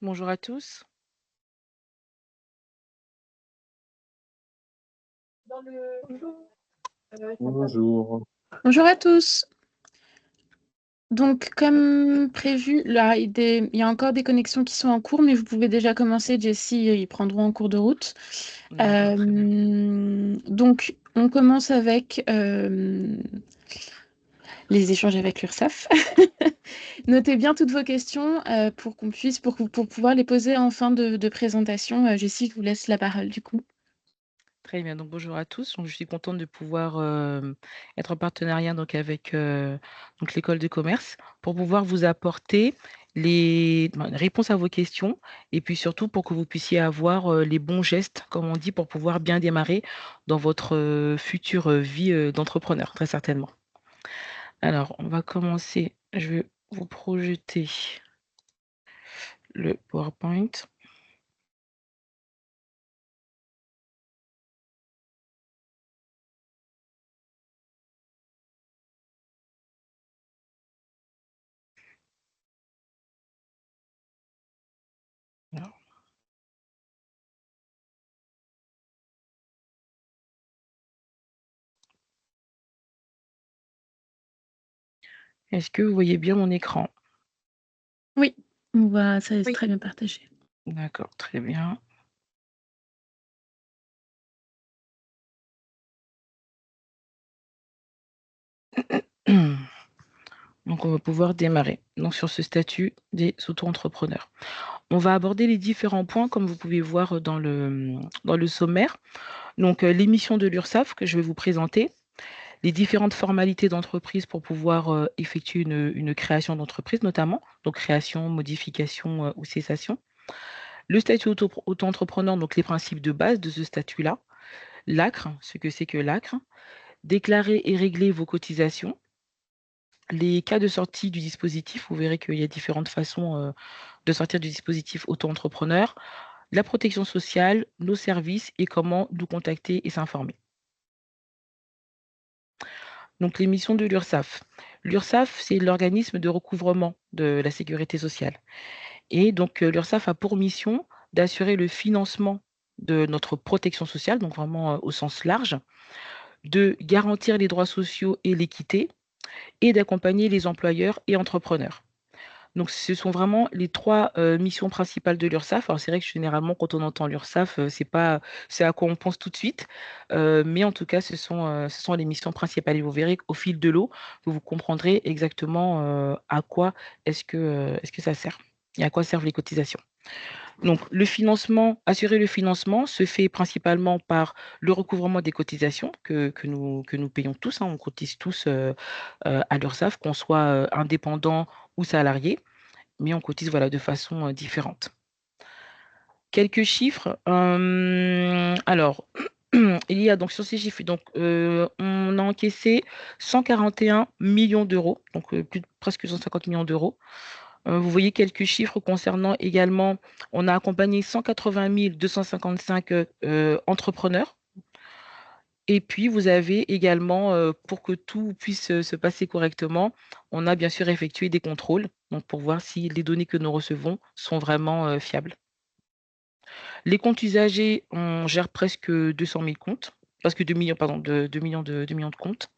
Bonjour à tous. Bonjour. Bonjour. Bonjour à tous. Donc, comme prévu, là, il y a encore des connexions qui sont en cours, mais vous pouvez déjà commencer, Jessie, ils prendront en cours de route. D'accord, très bien. Donc, on commence avec les échanges avec l'URSSAF. Notez bien toutes vos questions pour pouvoir les poser en fin de présentation. Jessie, je vous laisse la parole du coup. Très bien, donc bonjour à tous. Donc, je suis contente de pouvoir être en partenariat donc, avec donc, l'école de commerce pour pouvoir vous apporter les réponses à vos questions et puis surtout pour que vous puissiez avoir les bons gestes, comme on dit, pour pouvoir bien démarrer dans votre future vie d'entrepreneur, très certainement. Alors, on va commencer. Je vais vous projeter le PowerPoint. Alors, est-ce que vous voyez bien mon écran? Oui, on voit, ça est très bien partagé. D'accord, très bien. Donc, on va pouvoir démarrer donc, sur ce statut des auto-entrepreneurs. On va aborder les différents points, comme vous pouvez voir dans le sommaire. Donc, les missions de l'URSSAF que je vais vous présenter, les différentes formalités d'entreprise pour pouvoir effectuer une création d'entreprise, notamment, donc création, modification ou cessation. Le statut auto-entrepreneur, donc les principes de base de ce statut-là. L'ACRE, ce que c'est que l'ACRE. Déclarer et régler vos cotisations. Les cas de sortie du dispositif, vous verrez qu'il y a différentes façons de sortir du dispositif auto-entrepreneur, la protection sociale, nos services et comment nous contacter et s'informer. Donc, les missions de l'URSSAF. L'URSSAF, c'est l'organisme de recouvrement de la sécurité sociale. Et donc, l'URSSAF a pour mission d'assurer le financement de notre protection sociale, donc vraiment au sens large, de garantir les droits sociaux et l'équité et d'accompagner les employeurs et entrepreneurs. Donc ce sont vraiment les 3 missions principales de l'URSSAF. Alors c'est vrai que généralement quand on entend l'URSSAF, c'est pas ce à quoi on pense tout de suite, mais en tout cas ce sont les missions principales et vous verrez qu'au fil de l'eau, vous comprendrez exactement, à quoi est-ce que ça sert et à quoi servent les cotisations. Donc le financement assurer le financement se fait principalement par le recouvrement des cotisations que nous payons tous, hein. On cotise tous, à l'URSSAF, qu'on soit, indépendant ou salarié, mais on cotise voilà, de façon différente. Quelques chiffres. Alors, il y a donc sur ces chiffres, donc, on a encaissé 141 millions d'euros, donc presque 150 millions d'euros. Vous voyez quelques chiffres concernant également, on a accompagné 180 255 entrepreneurs. Et puis, vous avez également, pour que tout puisse se passer correctement, on a bien sûr effectué des contrôles, donc pour voir si les données que nous recevons sont vraiment fiables. Les comptes usagers, on gère presque 200 000 comptes, presque 2 millions, pardon, de 2 millions de comptes,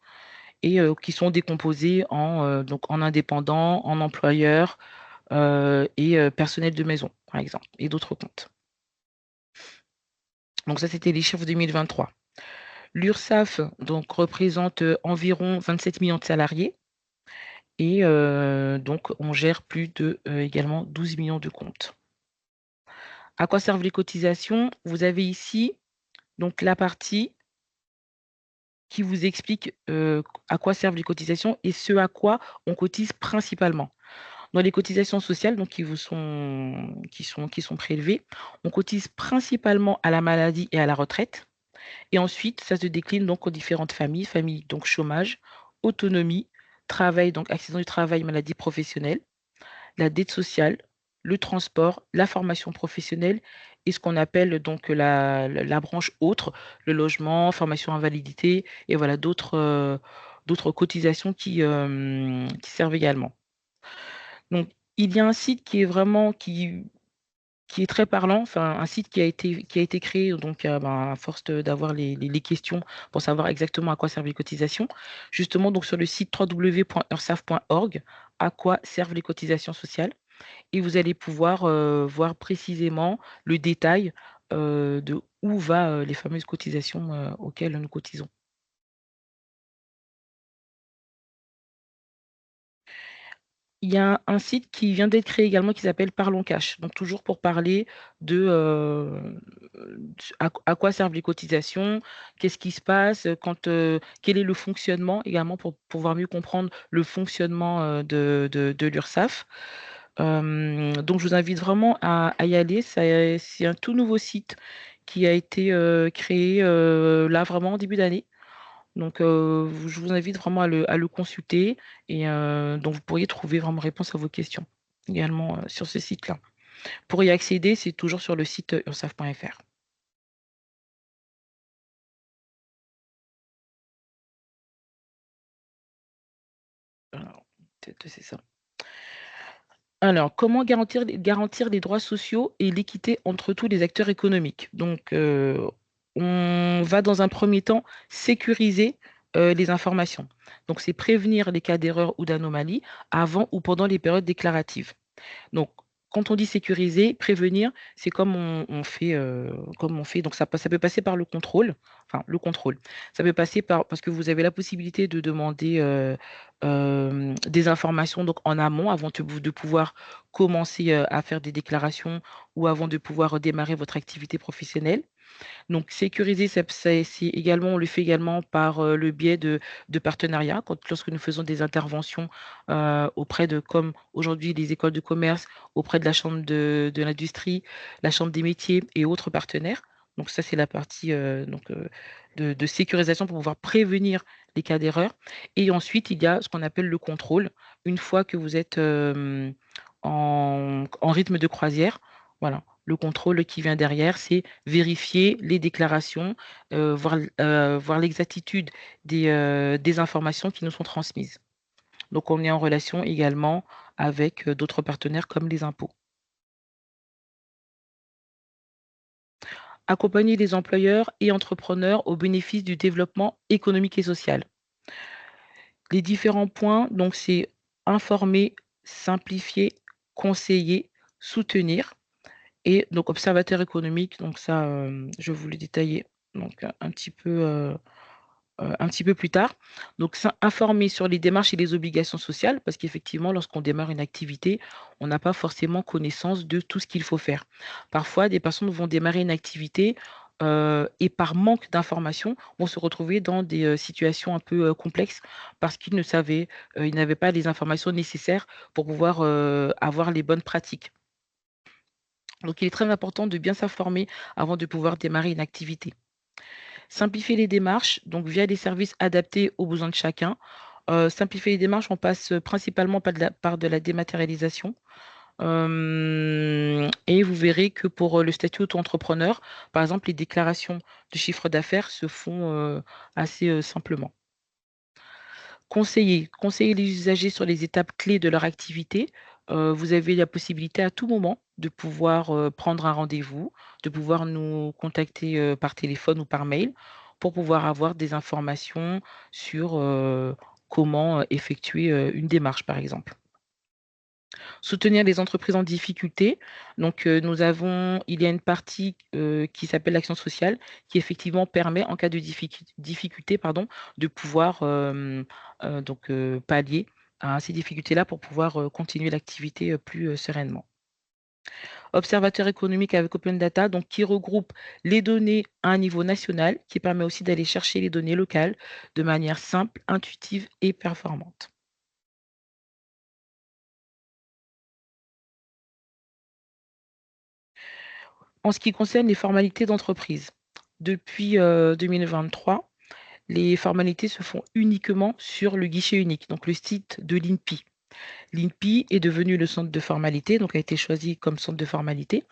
et qui sont décomposés donc en indépendants, en employeurs et personnel de maison, par exemple, et d'autres comptes. Donc ça, c'était les chiffres 2023. L'URSSAF donc, représente environ 27 millions de salariés et donc on gère plus de également 12 millions de comptes. À quoi servent les cotisations? Vous avez ici donc la partie qui vous explique à quoi servent les cotisations et ce à quoi on cotise principalement. Dans les cotisations sociales donc qui sont prélevées, on cotise principalement à la maladie et à la retraite. Et ensuite, ça se décline donc aux différentes familles donc chômage, autonomie, travail, donc accident du travail, maladie professionnelle, la dette sociale, le transport, la formation professionnelle et ce qu'on appelle donc la branche autre, le logement, formation invalidité et voilà d'autres cotisations qui servent également. Donc il y a un site qui est vraiment qui qui est très parlant, enfin un site qui a été créé donc à force d'avoir les questions pour savoir exactement à quoi servent les cotisations. Justement, donc sur le site www.ursaf.org, à quoi servent les cotisations sociales, et vous allez pouvoir voir précisément le détail de où va les fameuses cotisations auxquelles nous cotisons. Il y a un site qui vient d'être créé également qui s'appelle Parlons Cash. Donc toujours pour parler de à quoi servent les cotisations, qu'est-ce qui se passe, quel est le fonctionnement également pour pouvoir mieux comprendre le fonctionnement de l'URSSAF. Donc je vous invite vraiment à y aller. C'est un tout nouveau site qui a été créé là vraiment en début d'année. Donc, je vous invite vraiment à le consulter et donc vous pourriez trouver vraiment réponse à vos questions également sur ce site-là. Pour y accéder, c'est toujours sur le site ursaf.fr. Alors, peut-être c'est ça. Alors, comment garantir les droits sociaux et l'équité entre tous les acteurs économiques? Donc, on va dans un premier temps sécuriser les informations. Donc, c'est prévenir les cas d'erreur ou d'anomalie avant ou pendant les périodes déclaratives. Donc, quand on dit sécuriser, prévenir, c'est comme on fait. Donc, ça peut passer par le contrôle. Enfin, le contrôle. Ça peut passer parce que vous avez la possibilité de demander des informations donc en amont avant de pouvoir commencer à faire des déclarations ou avant de pouvoir démarrer votre activité professionnelle. Donc sécuriser, c'est également, on le fait également par le biais de partenariats. Lorsque nous faisons des interventions auprès de, comme aujourd'hui, les écoles de commerce, auprès de la Chambre de l'industrie, la Chambre des métiers et autres partenaires. Donc ça, c'est la partie de sécurisation pour pouvoir prévenir les cas d'erreur. Et ensuite, il y a ce qu'on appelle le contrôle. Une fois que vous êtes en rythme de croisière, voilà, le contrôle qui vient derrière, c'est vérifier les déclarations, voir l'exactitude des informations qui nous sont transmises. Donc, on est en relation également avec d'autres partenaires comme les impôts. Accompagner les employeurs et entrepreneurs au bénéfice du développement économique et social. Les différents points, donc, c'est informer, simplifier, conseiller, soutenir. Et donc, observateur économique, donc ça, je vais vous le détailler donc, un petit peu plus tard. Donc, informer sur les démarches et les obligations sociales, parce qu'effectivement, lorsqu'on démarre une activité, on n'a pas forcément connaissance de tout ce qu'il faut faire. Parfois, des personnes vont démarrer une activité et par manque d'informations, vont se retrouver dans des situations un peu complexes parce qu'ils ils n'avaient pas les informations nécessaires pour pouvoir avoir les bonnes pratiques. Donc, il est très important de bien s'informer avant de pouvoir démarrer une activité. Simplifier les démarches, donc via des services adaptés aux besoins de chacun. Simplifier les démarches, on passe principalement par de la dématérialisation. Et vous verrez que pour le statut auto-entrepreneur, par exemple, les déclarations de chiffre d'affaires se font assez simplement. Conseiller les usagers sur les étapes clés de leur activité. Vous avez la possibilité à tout moment de pouvoir prendre un rendez-vous, de pouvoir nous contacter par téléphone ou par mail pour pouvoir avoir des informations sur comment effectuer une démarche, par exemple. Soutenir les entreprises en difficulté. Donc, il y a une partie qui s'appelle l'action sociale, qui effectivement permet, en cas de difficulté, pardon, de pouvoir pallier à ces difficultés-là pour pouvoir continuer l'activité plus sereinement. Observateur économique avec Open Data, donc qui regroupe les données à un niveau national, qui permet aussi d'aller chercher les données locales de manière simple, intuitive et performante. En ce qui concerne les formalités d'entreprise, depuis 2023, les formalités se font uniquement sur le guichet unique, donc le site de l'INPI. L'INPI est devenu le centre de formalité, donc a été choisi comme centre de formalité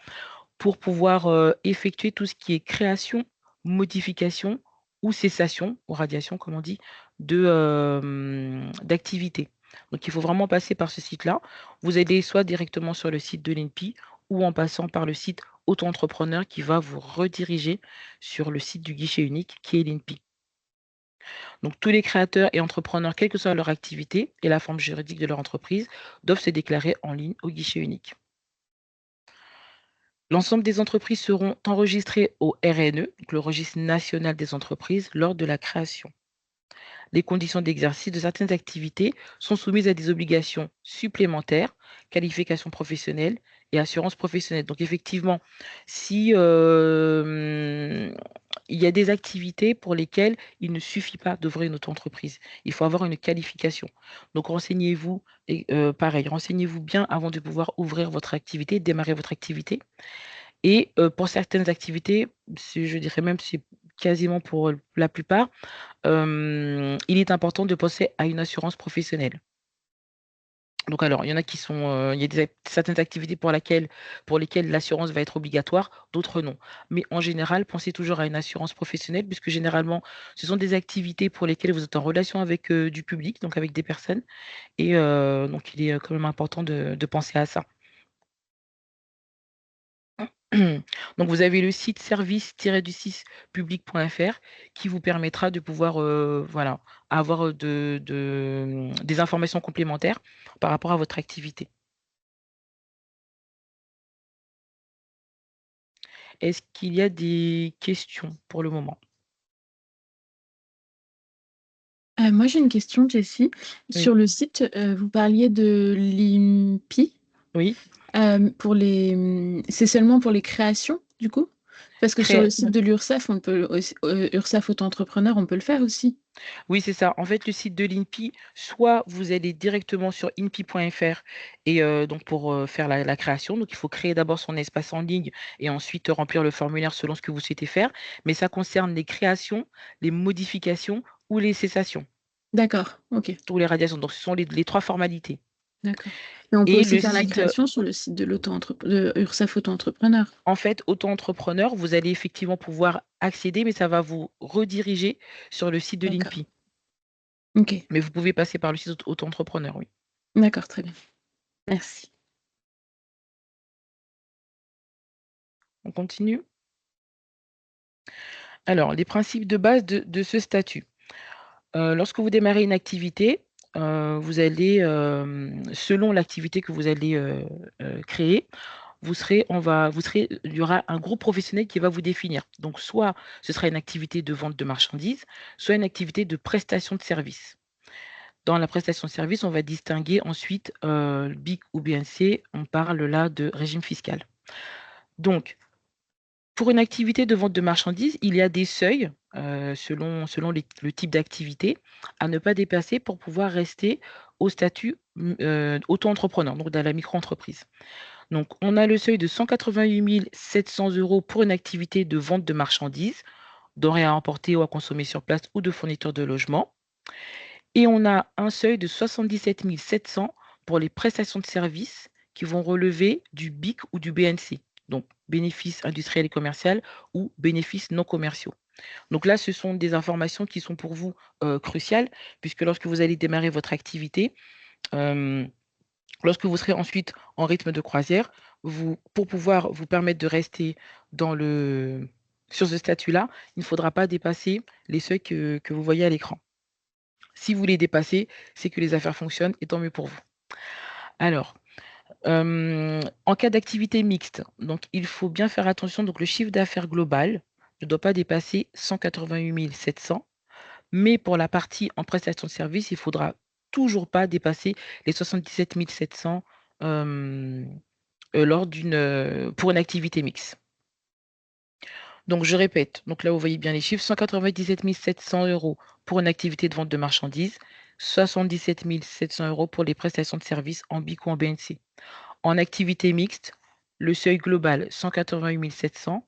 pour pouvoir effectuer tout ce qui est création, modification ou cessation, ou radiation, comme on dit, d'activités. Donc, il faut vraiment passer par ce site-là. Vous allez soit directement sur le site de l'INPI ou en passant par le site auto-entrepreneur qui va vous rediriger sur le site du guichet unique qui est l'INPI. Donc tous les créateurs et entrepreneurs, quelle que soit leur activité et la forme juridique de leur entreprise, doivent se déclarer en ligne au guichet unique. L'ensemble des entreprises seront enregistrées au RNE, donc le registre national des entreprises, lors de la création. Les conditions d'exercice de certaines activités sont soumises à des obligations supplémentaires, qualification professionnelle et assurance professionnelle. Donc effectivement, si il y a des activités pour lesquelles il ne suffit pas d'ouvrir une auto-entreprise, il faut avoir une qualification. Donc renseignez-vous, et pareil, renseignez-vous bien avant de pouvoir ouvrir votre activité, démarrer votre activité. Et pour certaines activités, je dirais même c'est quasiment pour la plupart, il est important de penser à une assurance professionnelle. Donc alors, il y en a qui sont, il y a certaines activités pour lesquelles l'assurance va être obligatoire, d'autres non. Mais en général, pensez toujours à une assurance professionnelle puisque généralement, ce sont des activités pour lesquelles vous êtes en relation avec, du public, donc avec des personnes et donc il est, quand même important de penser à ça. Donc vous avez le site service-du-6 public.fr qui vous permettra de pouvoir, voilà, avoir, des informations complémentaires par rapport à votre activité. Est-ce qu'il y a des questions pour le moment? Moi, j'ai une question, Jessie. Oui. Sur le site, vous parliez de l'INPI. Oui, C'est seulement pour les créations, du coup? Parce que sur cré le site de l'URSSAF, on peut aussi, URSSAF Auto-entrepreneur, on peut le faire aussi. oui, c'est ça. En fait, le site de l'INPI, soit vous allez directement sur inpi.fr et donc pour, faire la création. Donc il faut créer d'abord son espace en ligne et ensuite remplir le formulaire selon ce que vous souhaitez faire. Mais ça concerne les créations, les modifications ou les cessations D'accord, OK, ou les radiations. Donc ce sont les 3 formalités d'accord. Et on peut et aussi le faire la site, création sur le site de URSSAF Auto-entrepreneur. en fait, auto-entrepreneur, vous allez effectivement pouvoir accéder, mais ça va vous rediriger sur le site de D'accord, l'INPI. OK, Mais vous pouvez passer par le site auto-entrepreneur, oui. d'accord, très bien. Merci. On continue? Alors, les principes de base de ce statut. Lorsque vous démarrez une activité, vous allez, selon l'activité que vous allez, créer, il y aura un groupe professionnel qui va vous définir. Donc soit ce sera une activité de vente de marchandises, soit une activité de prestation de services. Dans la prestation de services, on va distinguer ensuite, BIC ou BNC, on parle là de régime fiscal. Donc pour une activité de vente de marchandises, il y a des seuils, selon le type d'activité, à ne pas dépasser pour pouvoir rester au statut, auto-entrepreneur, donc dans la micro-entreprise. Donc on a le seuil de 188 700 € pour une activité de vente de marchandises, denrées à emporter ou à consommer sur place ou de fourniture de logement. Et on a un seuil de 77 700 pour les prestations de services qui vont relever du BIC ou du BNC, donc bénéfices industriels et commerciaux ou bénéfices non commerciaux. Donc là, ce sont des informations qui sont pour vous, cruciales puisque lorsque vous allez démarrer votre activité, hem, lorsque vous serez ensuite en rythme de croisière, pour pouvoir vous permettre de rester dans sur ce statut-là, il ne faudra pas dépasser les seuils que vous voyez à l'écran. Si vous les dépassez, c'est que les affaires fonctionnent et tant mieux pour vous. Alors, en cas d'activité mixte, donc il faut bien faire attention, donc le chiffre d'affaires global ne doit pas dépasser 188 700, mais pour la partie en prestation de service, il faudra toujours pas dépasser les 77 700, pour une activité mixte. Donc je répète, donc là vous voyez bien les chiffres, 197 700 € pour une activité de vente de marchandises, 77 700 € pour les prestations de services en BIC ou en BNC. En activité mixte, le seuil global 188 700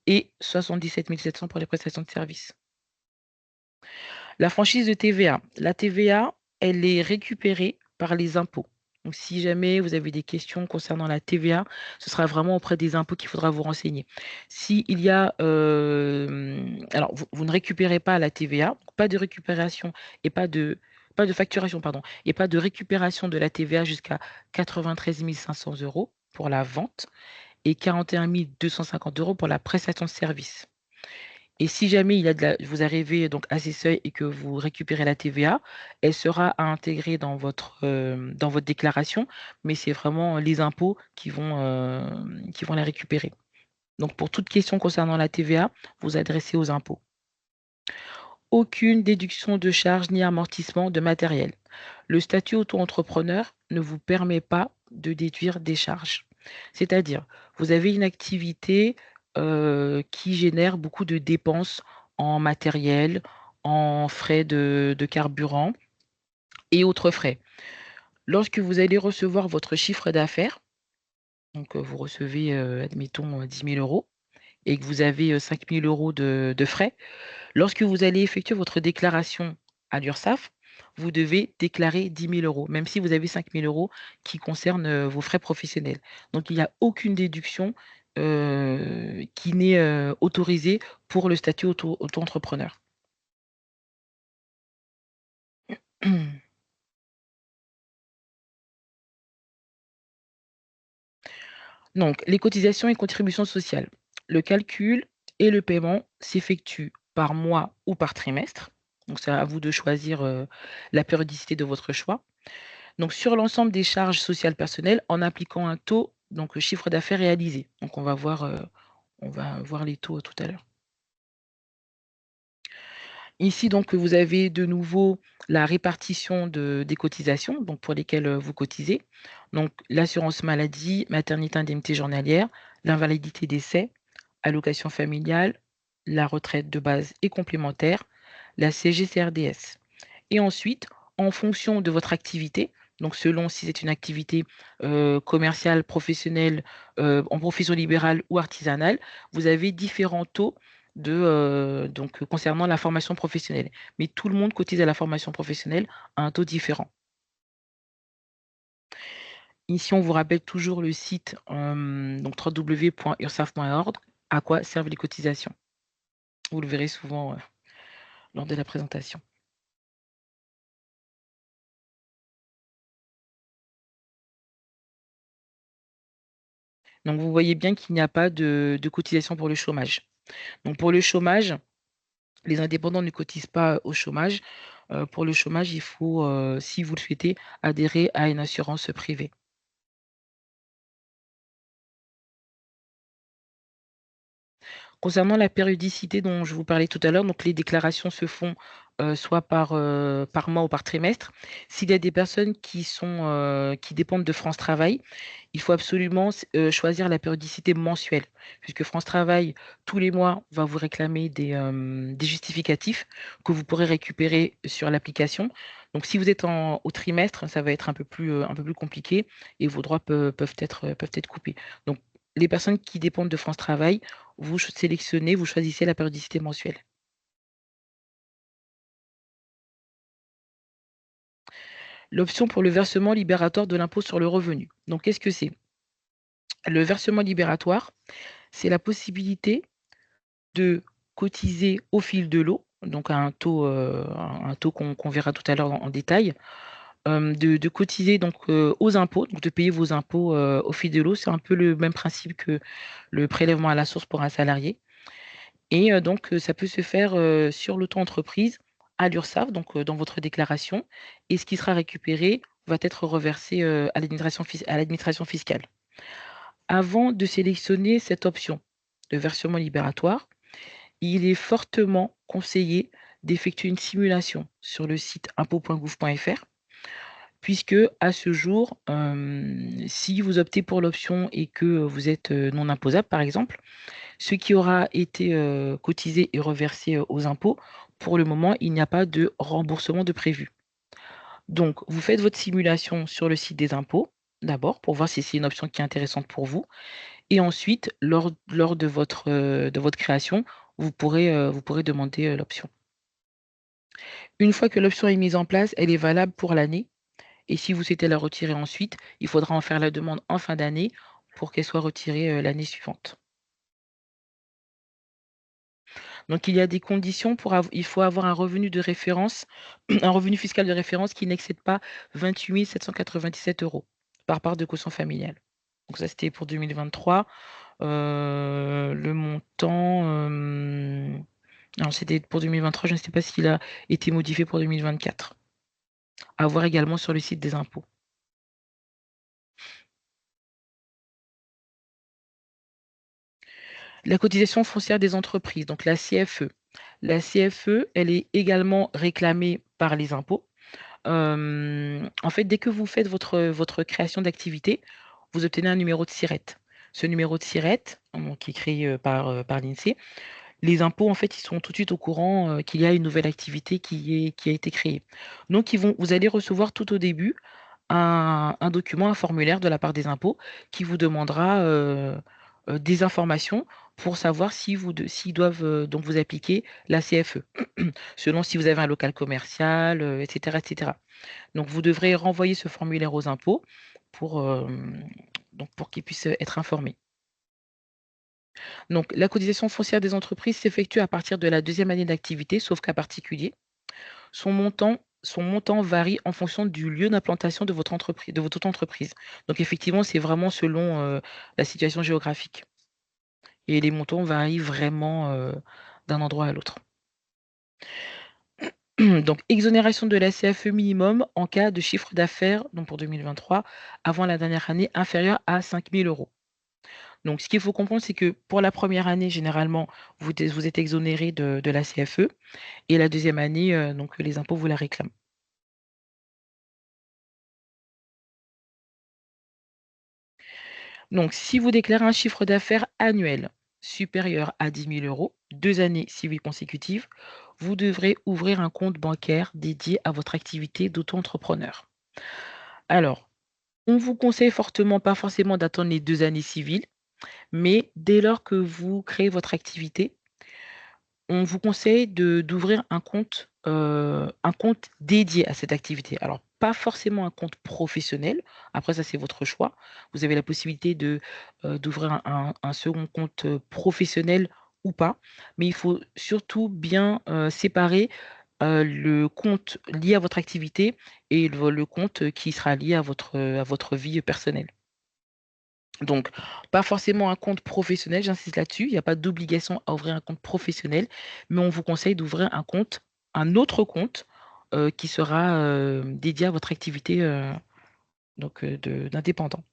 et 77 700 pour les prestations de services. La franchise de TVA. La TVA, elle est récupérée par les impôts. Donc si jamais vous avez des questions concernant la TVA, ce sera vraiment auprès des impôts qu'il faudra vous renseigner. S'il y a, alors vous ne récupérez pas la TVA, pas de récupération et pas de facturation, pardon, et pas de récupération de la TVA jusqu'à 93 500 € pour la vente et 41 250 € pour la prestation de service. Et si jamais vous arrivez donc à ces seuils et que vous récupérez la TVA, elle sera à intégrer dans votre déclaration, mais c'est vraiment les impôts qui vont la récupérer. Donc pour toute question concernant la TVA, vous adressez aux impôts. Aucune déduction de charges ni amortissement de matériel. Le statut auto-entrepreneur ne vous permet pas de déduire des charges. C'est-à-dire, vous avez une activité qui génère beaucoup de dépenses en matériel, en frais de carburant et autres frais. Lorsque vous allez recevoir votre chiffre d'affaires, donc vous recevez, admettons, 10 000 € et que vous avez 5 000 € de frais, lorsque vous allez effectuer votre déclaration à l'URSSAF, vous devez déclarer 10 000 €, même si vous avez 5 000 € qui concernent vos frais professionnels. Donc, il n'y a aucune déduction qui n'est autorisée pour le statut auto-entrepreneur. Donc, les cotisations et contributions sociales. Le calcul et le paiement s'effectuent par mois ou par trimestre. Donc, c'est à vous de choisir la périodicité de votre choix. Donc, sur l'ensemble des charges sociales personnelles, en appliquant un taux, donc le chiffre d'affaires réalisé. Donc, on va voir les taux tout à l'heure. Ici, donc, vous avez de nouveau la répartition des cotisations, donc pour lesquelles vous cotisez. Donc, l'assurance maladie, maternité, indemnité journalière, l'invalidité décès, allocation familiale, la retraite de base et complémentaire, la CGCRDS. Et ensuite, en fonction de votre activité, donc selon si c'est une activité commerciale, professionnelle, en profession libérale ou artisanale, vous avez différents taux donc concernant la formation professionnelle. Mais tout le monde cotise à la formation professionnelle à un taux différent. Ici, on vous rappelle toujours le site donc www.ursaf.org, à quoi servent les cotisations. Vous le verrez souvent lors de la présentation. Donc, vous voyez bien qu'il n'y a pas de cotisation pour le chômage. Donc, pour le chômage, les indépendants ne cotisent pas au chômage. Pour le chômage, il faut, si vous le souhaitez, adhérer à une assurance privée. Concernant la périodicité dont je vous parlais tout à l'heure, donc les déclarations se font soit par mois ou par trimestre. S'il y a des personnes qui dépendent de France Travail, il faut absolument choisir la périodicité mensuelle, puisque France Travail, tous les mois, va vous réclamer des justificatifs que vous pourrez récupérer sur l'application. Donc, si vous êtes au trimestre, ça va être un peu plus compliqué et vos droits peuvent être coupés. Donc, les personnes qui dépendent de France Travail, vous sélectionnez, vous choisissez la périodicité mensuelle. L'option pour le versement libératoire de l'impôt sur le revenu. Donc, qu'est-ce que c'est? Le versement libératoire, c'est la possibilité de cotiser au fil de l'eau, donc à un taux qu'on verra tout à l'heure en détail, de cotiser donc aux impôts, donc de payer vos impôts au fil de l'eau. C'est un peu le même principe que le prélèvement à la source pour un salarié. Et donc ça peut se faire sur l'auto-entreprise à l'URSSAF, donc dans votre déclaration. Et ce qui sera récupéré va être reversé à l'administration fiscale. Avant de sélectionner cette option de versement libératoire, il est fortement conseillé d'effectuer une simulation sur le site impôts.gouv.fr, puisque à ce jour, si vous optez pour l'option et que vous êtes non imposable, par exemple, ce qui aura été cotisé et reversé aux impôts, pour le moment, il n'y a pas de remboursement de prévu. Donc, vous faites votre simulation sur le site des impôts, d'abord, pour voir si c'est une option qui est intéressante pour vous. Et ensuite, lors de votre création, vous pourrez demander l'option. Une fois que l'option est mise en place, elle est valable pour l'année. Et si vous souhaitez la retirer ensuite, il faudra en faire la demande en fin d'année pour qu'elle soit retirée l'année suivante. Donc il y a des conditions il faut avoir un revenu de référence, un revenu fiscal de référence qui n'excède pas 28 797 € par part de quotient familial. Donc ça, c'était pour 2023. Le montant, alors c'était pour 2023, je ne sais pas s'il a été modifié pour 2024. À voir également sur le site des impôts. La cotisation foncière des entreprises, donc la CFE. La CFE, elle est également réclamée par les impôts. En fait, dès que vous faites votre création d'activité, vous obtenez un numéro de SIRET. Ce numéro de SIRET, qui est créé par l'INSEE, les impôts, en fait, ils sont tout de suite au courant qu'il y a une nouvelle activité qui a été créée. Donc, vous allez recevoir tout au début un document, un formulaire de la part des impôts qui vous demandera des informations pour savoir s'ils doivent donc vous appliquer la CFE, selon si vous avez un local commercial, etc., etc. Donc, vous devrez renvoyer ce formulaire aux impôts pour, donc pour qu'ils puissent être informés. Donc, la cotisation foncière des entreprises s'effectue à partir de la deuxième année d'activité, sauf cas particulier. Son montant varie en fonction du lieu d'implantation de votre entreprise, de votre entreprise. Donc, effectivement, c'est vraiment selon la situation géographique. Et les montants varient vraiment d'un endroit à l'autre. Donc, exonération de la CFE minimum en cas de chiffre d'affaires, donc pour 2023, avant la dernière année, inférieur à 5 000 euros. Donc, ce qu'il faut comprendre, c'est que pour la première année, généralement, vous êtes exonéré de la CFE. Et la deuxième année, donc les impôts vous la réclament. Donc, si vous déclarez un chiffre d'affaires annuel supérieur à 10 000 euros, 2 années civiles consécutives, vous devrez ouvrir un compte bancaire dédié à votre activité d'auto-entrepreneur. Alors, on vous conseille fortement, pas forcément d'attendre les 2 années civiles, mais dès lors que vous créez votre activité, on vous conseille d'ouvrir un compte dédié à cette activité. Alors, pas forcément un compte professionnel. Après, ça, c'est votre choix. Vous avez la possibilité d'ouvrir un second compte professionnel ou pas. Mais il faut surtout bien séparer le compte lié à votre activité et le compte qui sera lié à votre vie personnelle. Donc, pas forcément un compte professionnel, j'insiste là-dessus. Il n'y a pas d'obligation à ouvrir un compte professionnel, mais on vous conseille d'ouvrir un autre compte qui sera dédié à votre activité d'indépendant.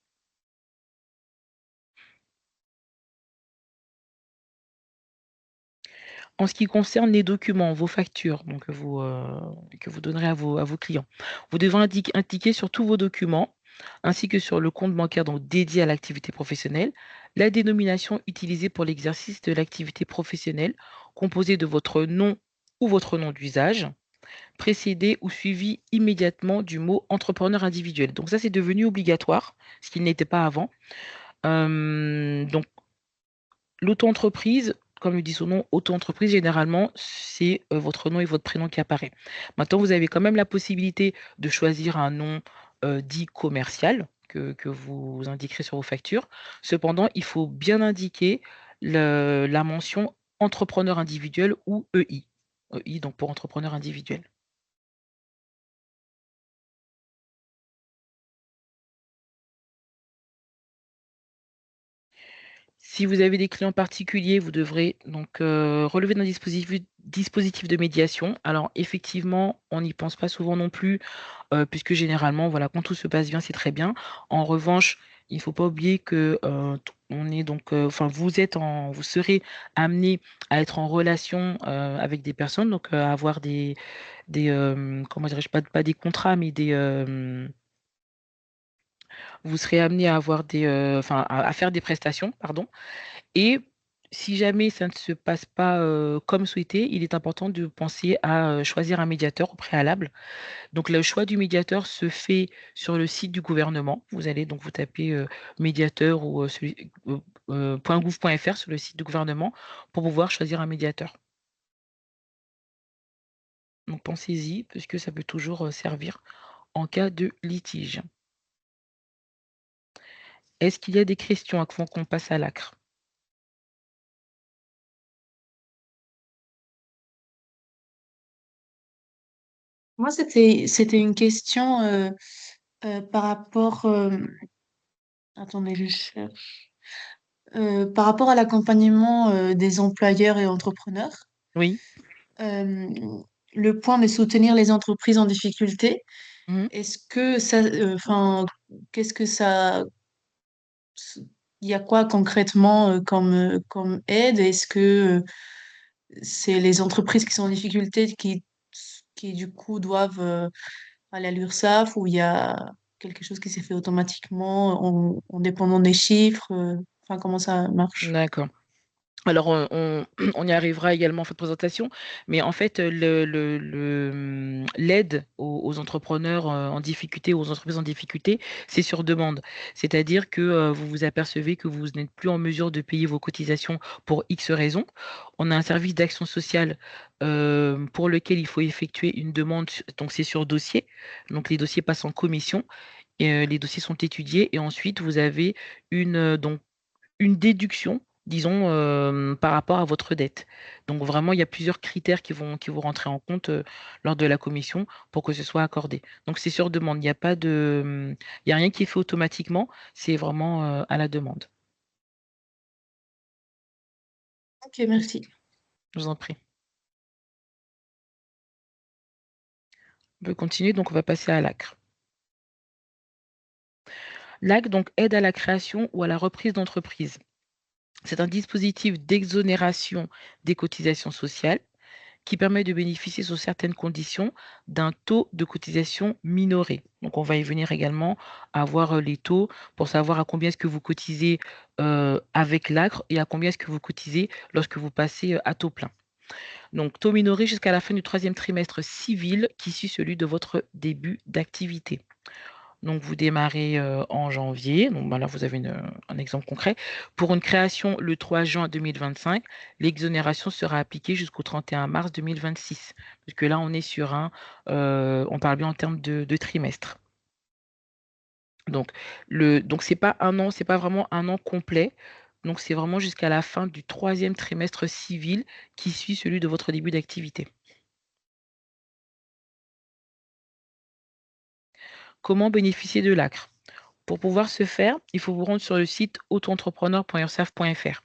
En ce qui concerne les documents, vos factures, donc que vous donnerez à vos clients, vous devrez indiquer sur tous vos documents, ainsi que sur le compte bancaire donc dédié à l'activité professionnelle, la dénomination utilisée pour l'exercice de l'activité professionnelle, composée de votre nom ou votre nom d'usage, précédé ou suivi immédiatement du mot entrepreneur individuel. Donc ça, c'est devenu obligatoire, ce qui n'était pas avant. Donc l'auto-entreprise, comme le dit son nom, auto-entreprise, généralement, c'est votre nom et votre prénom qui apparaît. Maintenant, vous avez quand même la possibilité de choisir un nom dit commercial que vous indiquerez sur vos factures. Cependant, il faut bien indiquer la mention entrepreneur individuel ou EI. EI, donc pour entrepreneur individuel. Si vous avez des clients particuliers, vous devrez donc relever d'un dispositif de médiation. Alors effectivement, on n'y pense pas souvent non plus, puisque généralement, voilà, quand tout se passe bien, c'est très bien. En revanche, il ne faut pas oublier que on est donc, enfin, vous serez amené à être en relation avec des personnes, donc à avoir comment dirais-je, pas des contrats, mais vous serez amené à avoir enfin, à faire des prestations, pardon. Et si jamais ça ne se passe pas comme souhaité, il est important de penser à choisir un médiateur au préalable. Donc le choix du médiateur se fait sur le site du gouvernement. Vous allez donc vous taper médiateur ou .gouv.fr sur le site du gouvernement pour pouvoir choisir un médiateur. Donc pensez-y, puisque ça peut toujours servir en cas de litige. Est-ce qu'il y a des questions avant qu'on passe à l'acre? Moi, c'était une question par rapport Attendez, je cherche. Par rapport à l'accompagnement des employeurs et entrepreneurs, Oui. euh, le point de soutenir les entreprises en difficulté, Mmh. est-ce que ça, enfin, qu'est-ce que ça, il y a quoi concrètement comme aide? Est-ce que c'est les entreprises qui sont en difficulté qui du coup doivent aller à l'URSSAF ou il y a quelque chose qui s'est fait automatiquement en dépendant des chiffres? Enfin, comment ça marche? D'accord. Alors on y arrivera également en fin de présentation, mais en fait, l'aide aux entrepreneurs, en difficulté, aux entreprises en difficulté, c'est sur demande. C'est-à-dire que, vous vous apercevez que vous n'êtes plus en mesure de payer vos cotisations pour X raisons. On a un service d'action sociale, pour lequel il faut effectuer une demande, donc c'est sur dossier. Donc les dossiers passent en commission et les dossiers sont étudiés et ensuite vous avez donc une déduction, disons, par rapport à votre dette. Donc vraiment, il y a plusieurs critères qui vont rentrer en compte, lors de la commission pour que ce soit accordé. Donc c'est sur demande, il y a pas de, il y a rien qui est fait automatiquement, c'est vraiment, à la demande. Ok, merci. Je vous en prie. On peut continuer, donc on va passer à l'ACRE. L'ACRE, donc aide à la création ou à la reprise d'entreprise. C'est un dispositif d'exonération des cotisations sociales qui permet de bénéficier sous certaines conditions d'un taux de cotisation minoré. Donc on va y venir également à voir les taux pour savoir à combien est-ce que vous cotisez avec l'ACRE et à combien est-ce que vous cotisez lorsque vous passez à taux plein. Donc taux minoré jusqu'à la fin du troisième trimestre civil qui suit celui de votre début d'activité. Donc vous démarrez, en janvier, donc bah, là vous avez un exemple concret. Pour une création le 3 juin 2025, l'exonération sera appliquée jusqu'au 31 mars 2026. Parce que là on est sur on parle bien en termes de trimestre. Donc c'est pas un an, c'est pas vraiment un an complet, donc c'est vraiment jusqu'à la fin du troisième trimestre civil qui suit celui de votre début d'activité. Comment bénéficier de l'ACRE? Pour pouvoir ce faire, il faut vous rendre sur le site autoentrepreneur.urssaf.fr.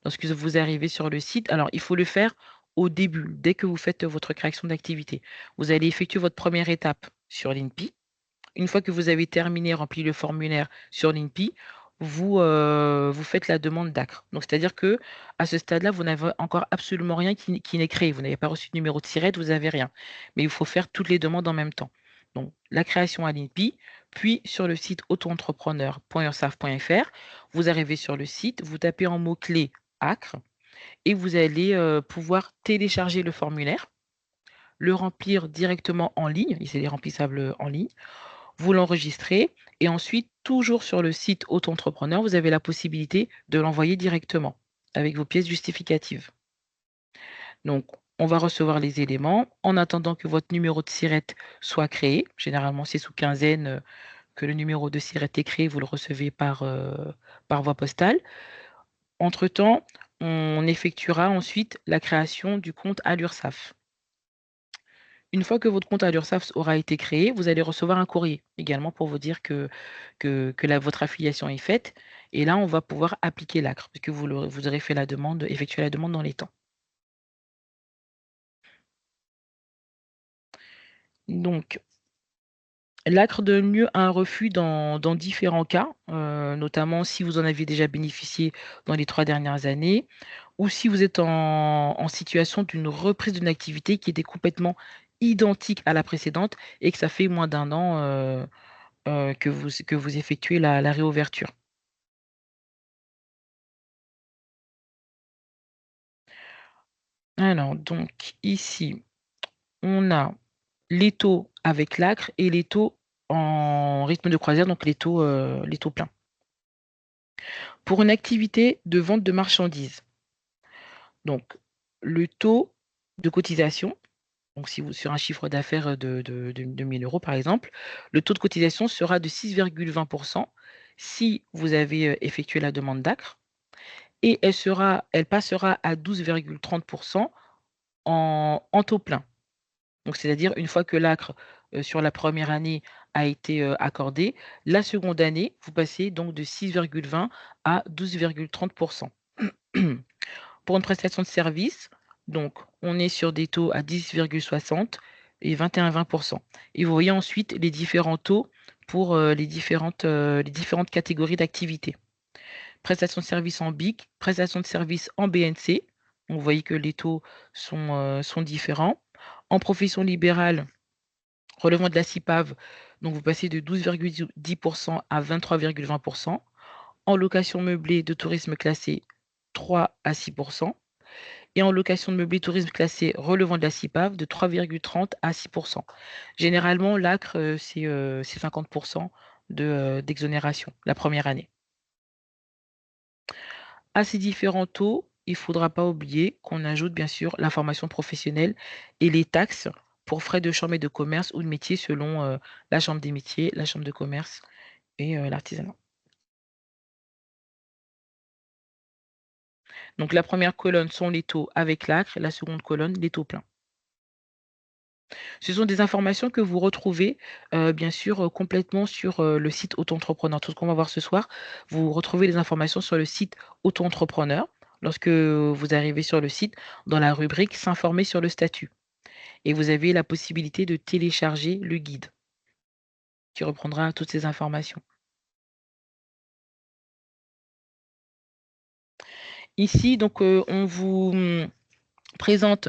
Lorsque vous arrivez sur le site, alors il faut le faire au début, dès que vous faites votre création d'activité. Vous allez effectuer votre première étape sur l'INPI. Une fois que vous avez terminé, rempli le formulaire sur l'INPI, vous faites la demande d'ACRE. Donc, c'est-à-dire que à ce stade-là, vous n'avez encore absolument rien qui n'est créé. Vous n'avez pas reçu de numéro de SIRET, vous n'avez rien. Mais il faut faire toutes les demandes en même temps. Donc, la création à l'INPI, puis sur le site autoentrepreneur.urssaf.fr, vous arrivez sur le site, vous tapez en mots-clés ACRE et vous allez pouvoir télécharger le formulaire, le remplir directement en ligne, et c'est remplissable en ligne, vous l'enregistrez et ensuite, toujours sur le site Auto-entrepreneur, vous avez la possibilité de l'envoyer directement avec vos pièces justificatives. Donc, on va recevoir les éléments en attendant que votre numéro de SIRET soit créé. Généralement, c'est sous quinzaine que le numéro de SIRET est créé, vous le recevez par voie postale. Entre-temps, on effectuera ensuite la création du compte à l'URSSAF. Une fois que votre compte à l'URSSAF aura été créé, vous allez recevoir un courrier également pour vous dire que votre affiliation est faite. Et là, on va pouvoir appliquer l'ACRE, puisque vous aurez fait la demande, effectué la demande dans les temps. Donc, l'ACRE donne lieu à un refus dans différents cas, notamment si vous en avez déjà bénéficié dans les 3 dernières années, ou si vous êtes en situation d'une reprise d'une activité qui était complètement identique à la précédente et que ça fait moins d'un an, que vous effectuez la réouverture. Alors donc ici, on a les taux avec l'ACRE et les taux en rythme de croisière, donc les taux pleins. Pour une activité de vente de marchandises, donc le taux de cotisation, donc si vous sur un chiffre d'affaires de 1 000 € par exemple, le taux de cotisation sera de 6,20 si vous avez, effectué la demande d'ACRE et elle passera à 12,30 en taux plein. Donc c'est-à-dire une fois que l'ACRE sur la première année a été accordé. La seconde année, vous passez donc de 6,20 à 12,30%. Pour une prestation de service, donc on est sur des taux à 10,60 et 21,20%. Et vous voyez ensuite les différents taux pour les différentes catégories d'activités. Prestation de service en BIC, prestation de service en BNC. Donc, vous voyez que les taux sont différents. En profession libérale, relevant de la CIPAV, donc vous passez de 12,10% à 23,20%. En location meublée de tourisme classé, 3 à 6%. Et en location de meublé tourisme classé relevant de la CIPAV, de 3,30 à 6%. Généralement, l'ACRE, c'est 50% d'exonération la première année. À ces différents taux, il ne faudra pas oublier qu'on ajoute bien sûr la formation professionnelle et les taxes pour frais de chambre et de commerce ou de métier selon la chambre des métiers, la chambre de commerce et l'artisanat. Donc la première colonne sont les taux avec l'ACRE, la seconde colonne, les taux pleins. Ce sont des informations que vous retrouvez bien sûr complètement sur le site Auto-entrepreneur. Tout ce qu'on va voir ce soir, vous retrouvez les informations sur le site Auto-entrepreneur. Lorsque vous arrivez sur le site, dans la rubrique S'informer sur le statut. Et vous avez la possibilité de télécharger le guide qui reprendra toutes ces informations. Ici, donc, on vous présente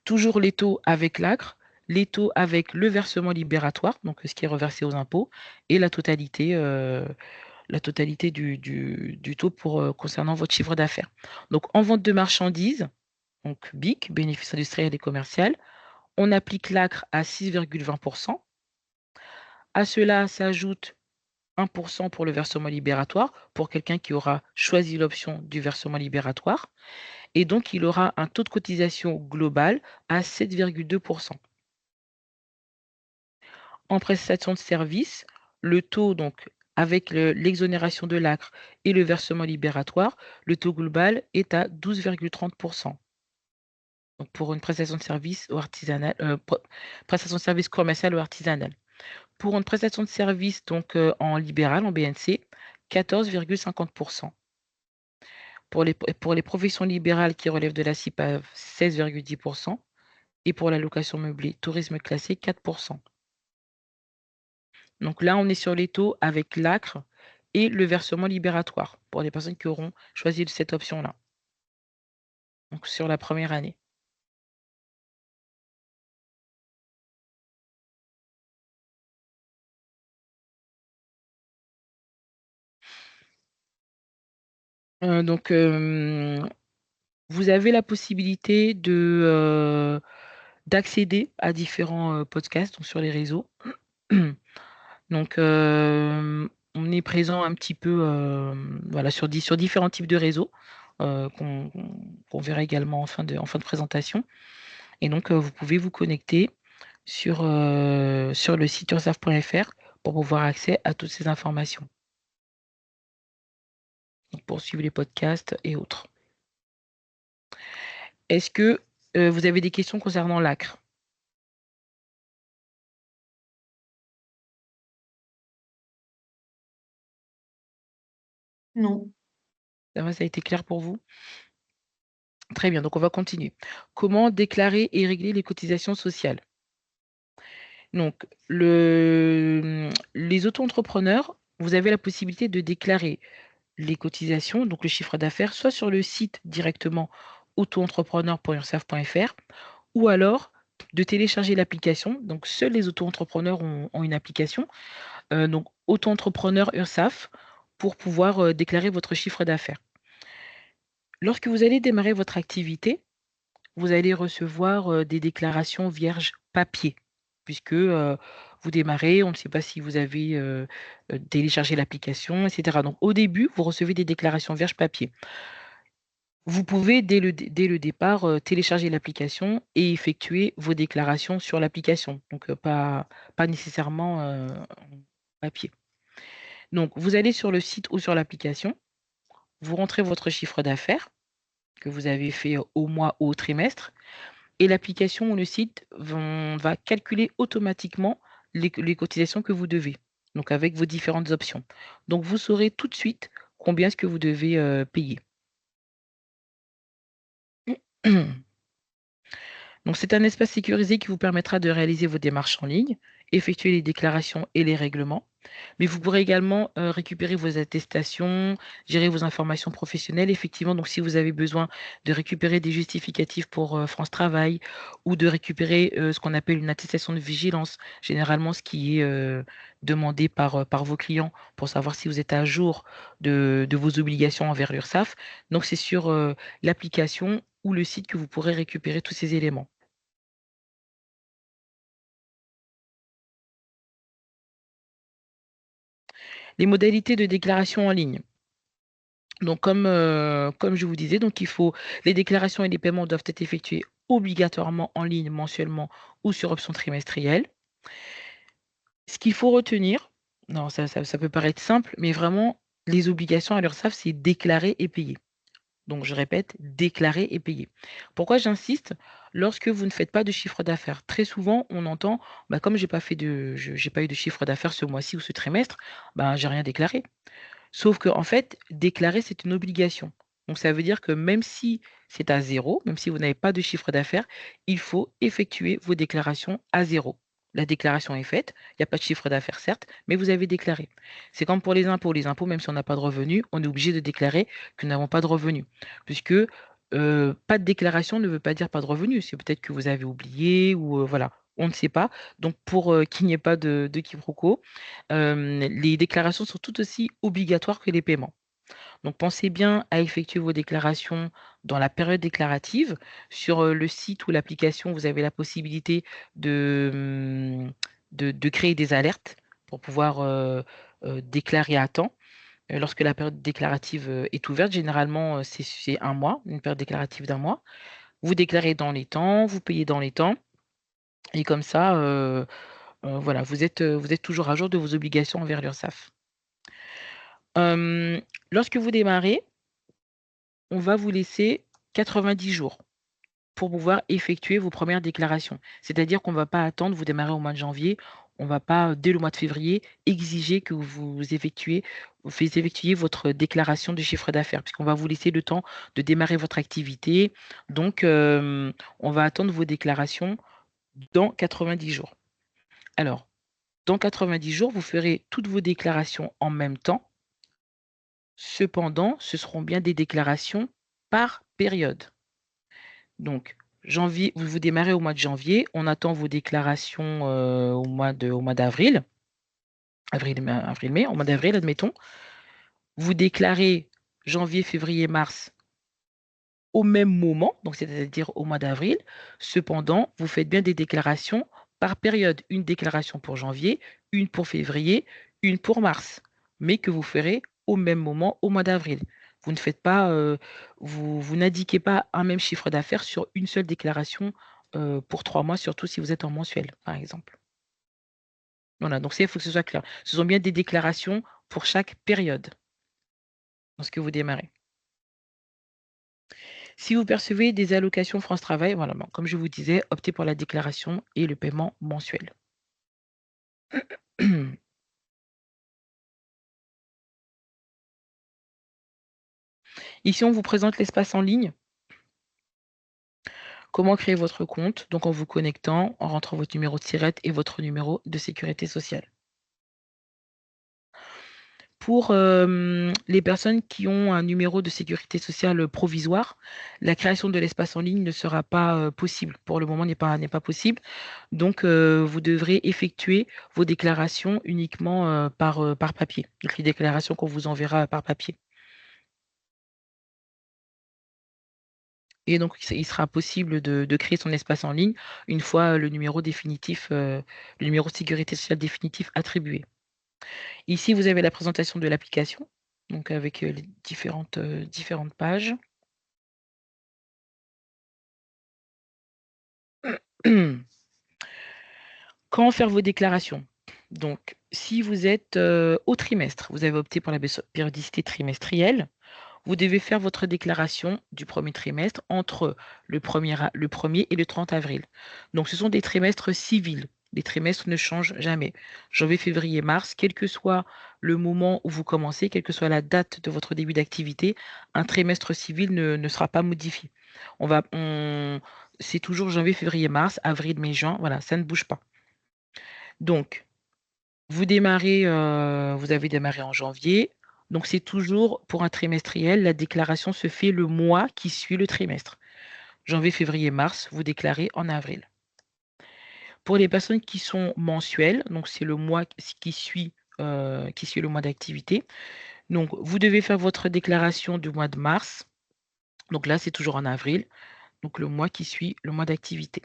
toujours les taux avec l'ACRE, les taux avec le versement libératoire, donc ce qui est reversé aux impôts, et la totalité du taux concernant votre chiffre d'affaires. Donc, en vente de marchandises, donc BIC, bénéfice industriel et commercial, on applique l'ACRE à 6,20%. À cela s'ajoute 1% pour le versement libératoire, pour quelqu'un qui aura choisi l'option du versement libératoire. Et donc, il aura un taux de cotisation global à 7,2%. En prestation de service, le taux, donc, avec l'exonération de l'ACRE et le versement libératoire, le taux global est à 12,30%. Donc, pour une prestation de service ou artisanale, prestation de service commercial ou artisanale. Pour une prestation de service donc en libéral, en BNC, 14,50%. Pour les professions libérales qui relèvent de la CIPAV, 16,10%. Et pour la location meublée tourisme classé, 4%. Donc là, on est sur les taux avec l'ACRE et le versement libératoire pour les personnes qui auront choisi cette option-là. Donc sur la première année. Donc, vous avez la possibilité d'accéder à différents podcasts donc sur les réseaux. Donc, on est présent un petit peu voilà, sur différents types de réseaux qu'on verra également en fin de présentation. Et donc, vous pouvez vous connecter sur le site ursaf.fr pour pouvoir accès à toutes ces informations. Donc, pour suivre les podcasts et autres. Est-ce que vous avez des questions concernant l'ACRE? Non. Ça va, ça a été clair pour vous? Très bien, donc on va continuer. Comment déclarer et régler les cotisations sociales? Donc, les auto-entrepreneurs, vous avez la possibilité de déclarer les cotisations, donc le chiffre d'affaires, soit sur le site directement auto-entrepreneur.ursaf.fr ou alors de télécharger l'application. Donc, seuls les auto-entrepreneurs ont une application, donc auto-entrepreneur URSAF, pour pouvoir déclarer votre chiffre d'affaires. Lorsque vous allez démarrer votre activité, vous allez recevoir des déclarations vierges papier, puisque vous démarrez, on ne sait pas si vous avez téléchargé l'application, etc. Donc au début, vous recevez des déclarations vierges papier. Vous pouvez dès le départ télécharger l'application et effectuer vos déclarations sur l'application, donc pas nécessairement en papier. Donc vous allez sur le site ou sur l'application, vous rentrez votre chiffre d'affaires que vous avez fait au mois ou au trimestre, et l'application ou le site va calculer automatiquement les cotisations que vous devez, donc avec vos différentes options. Donc vous saurez tout de suite combien est-ce que vous devez payer. Donc, c'est un espace sécurisé qui vous permettra de réaliser vos démarches en ligne, effectuer les déclarations et les règlements. Mais vous pourrez également récupérer vos attestations, gérer vos informations professionnelles. Effectivement, donc si vous avez besoin de récupérer des justificatifs pour France Travail ou de récupérer ce qu'on appelle une attestation de vigilance, généralement ce qui est demandé par vos clients pour savoir si vous êtes à jour de vos obligations envers l'URSSAF. Donc, c'est sur l'application ou le site que vous pourrez récupérer tous ces éléments. Les modalités de déclaration en ligne. Donc, comme je vous disais, donc les déclarations et les paiements doivent être effectués obligatoirement en ligne mensuellement ou sur option trimestrielle. Ce qu'il faut retenir, non, ça peut paraître simple, mais vraiment, les obligations à l'URSSAF, c'est déclarer et payer. Donc, je répète, déclarer et payer. Pourquoi j'insiste? Lorsque vous ne faites pas de chiffre d'affaires, très souvent, on entend, bah, comme j'ai pas eu de chiffre d'affaires ce mois-ci ou ce trimestre, bah, j'ai rien déclaré. Sauf que en fait, déclarer, c'est une obligation. Donc ça veut dire que même si c'est à zéro, même si vous n'avez pas de chiffre d'affaires, il faut effectuer vos déclarations à zéro. La déclaration est faite, il n'y a pas de chiffre d'affaires certes, mais vous avez déclaré. C'est comme pour les impôts. Les impôts, même si on n'a pas de revenus, on est obligé de déclarer que nous n'avons pas de revenus. Puisque pas de déclaration ne veut pas dire pas de revenus. C'est peut-être que vous avez oublié ou voilà, on ne sait pas. Donc pour qu'il n'y ait pas de quiproquo, les déclarations sont tout aussi obligatoires que les paiements. Donc, pensez bien à effectuer vos déclarations dans la période déclarative. Sur le site ou l'application, vous avez la possibilité de créer des alertes pour pouvoir déclarer à temps. Lorsque la période déclarative est ouverte, généralement, c'est un mois, une période déclarative d'un mois. Vous déclarez dans les temps, vous payez dans les temps. Et comme ça, voilà, vous êtes toujours à jour de vos obligations envers l'URSSAF. Lorsque vous démarrez, on va vous laisser 90 jours pour pouvoir effectuer vos premières déclarations. C'est-à-dire qu'on ne va pas attendre, vous démarrez au mois de janvier, on ne va pas, dès le mois de février, exiger que vous effectuiez votre déclaration de chiffre d'affaires, puisqu'on va vous laisser le temps de démarrer votre activité. Donc, on va attendre vos déclarations dans 90 jours. Alors, dans 90 jours, vous ferez toutes vos déclarations en même temps. Cependant, ce seront bien des déclarations par période. Donc, janvier, vous démarrez au mois de janvier, on attend vos déclarations au mois d'avril, avril-mai, au mois d'avril, admettons. Vous déclarez janvier, février, mars au même moment, donc c'est-à-dire au mois d'avril. Cependant, vous faites bien des déclarations par période. Une déclaration pour janvier, une pour février, une pour mars, mais que vous ferez au même moment au mois d'avril. Vous ne faites pas, vous n'indiquez pas un même chiffre d'affaires sur une seule déclaration pour 3 mois, surtout si vous êtes en mensuel, par exemple. Voilà, donc il faut que ce soit clair. Ce sont bien des déclarations pour chaque période lorsque vous démarrez. Si vous percevez des allocations France Travail, voilà, bon, comme je vous disais, optez pour la déclaration et le paiement mensuel. Ici, on vous présente l'espace en ligne. Comment créer votre compte? Donc en vous connectant, en rentrant votre numéro de SIRET et votre numéro de sécurité sociale. Pour les personnes qui ont un numéro de sécurité sociale provisoire, la création de l'espace en ligne ne sera pas possible. Pour le moment, n'est pas possible. Donc, vous devrez effectuer vos déclarations uniquement par papier. Donc, les déclarations qu'on vous enverra par papier. Et donc, il sera possible de créer son espace en ligne une fois le numéro définitif, le numéro de sécurité sociale définitif attribué. Ici, vous avez la présentation de l'application, donc avec les différentes pages. Quand faire vos déclarations? Donc, si vous êtes au trimestre, vous avez opté pour la périodicité trimestrielle, vous devez faire votre déclaration du premier trimestre entre le 1er et le 30 avril. Donc, ce sont des trimestres civils. Les trimestres ne changent jamais. Janvier, février, mars, quel que soit le moment où vous commencez, quelle que soit la date de votre début d'activité, un trimestre civil ne sera pas modifié. C'est toujours janvier, février, mars, avril, mai, juin. Voilà, ça ne bouge pas. Donc, vous avez démarré en janvier. Donc, c'est toujours pour un trimestriel, la déclaration se fait le mois qui suit le trimestre. Janvier, février, mars, vous déclarez en avril. Pour les personnes qui sont mensuelles, donc c'est le mois qui suit le mois d'activité. Donc, vous devez faire votre déclaration du mois de mars. Donc là, c'est toujours en avril, donc le mois qui suit le mois d'activité.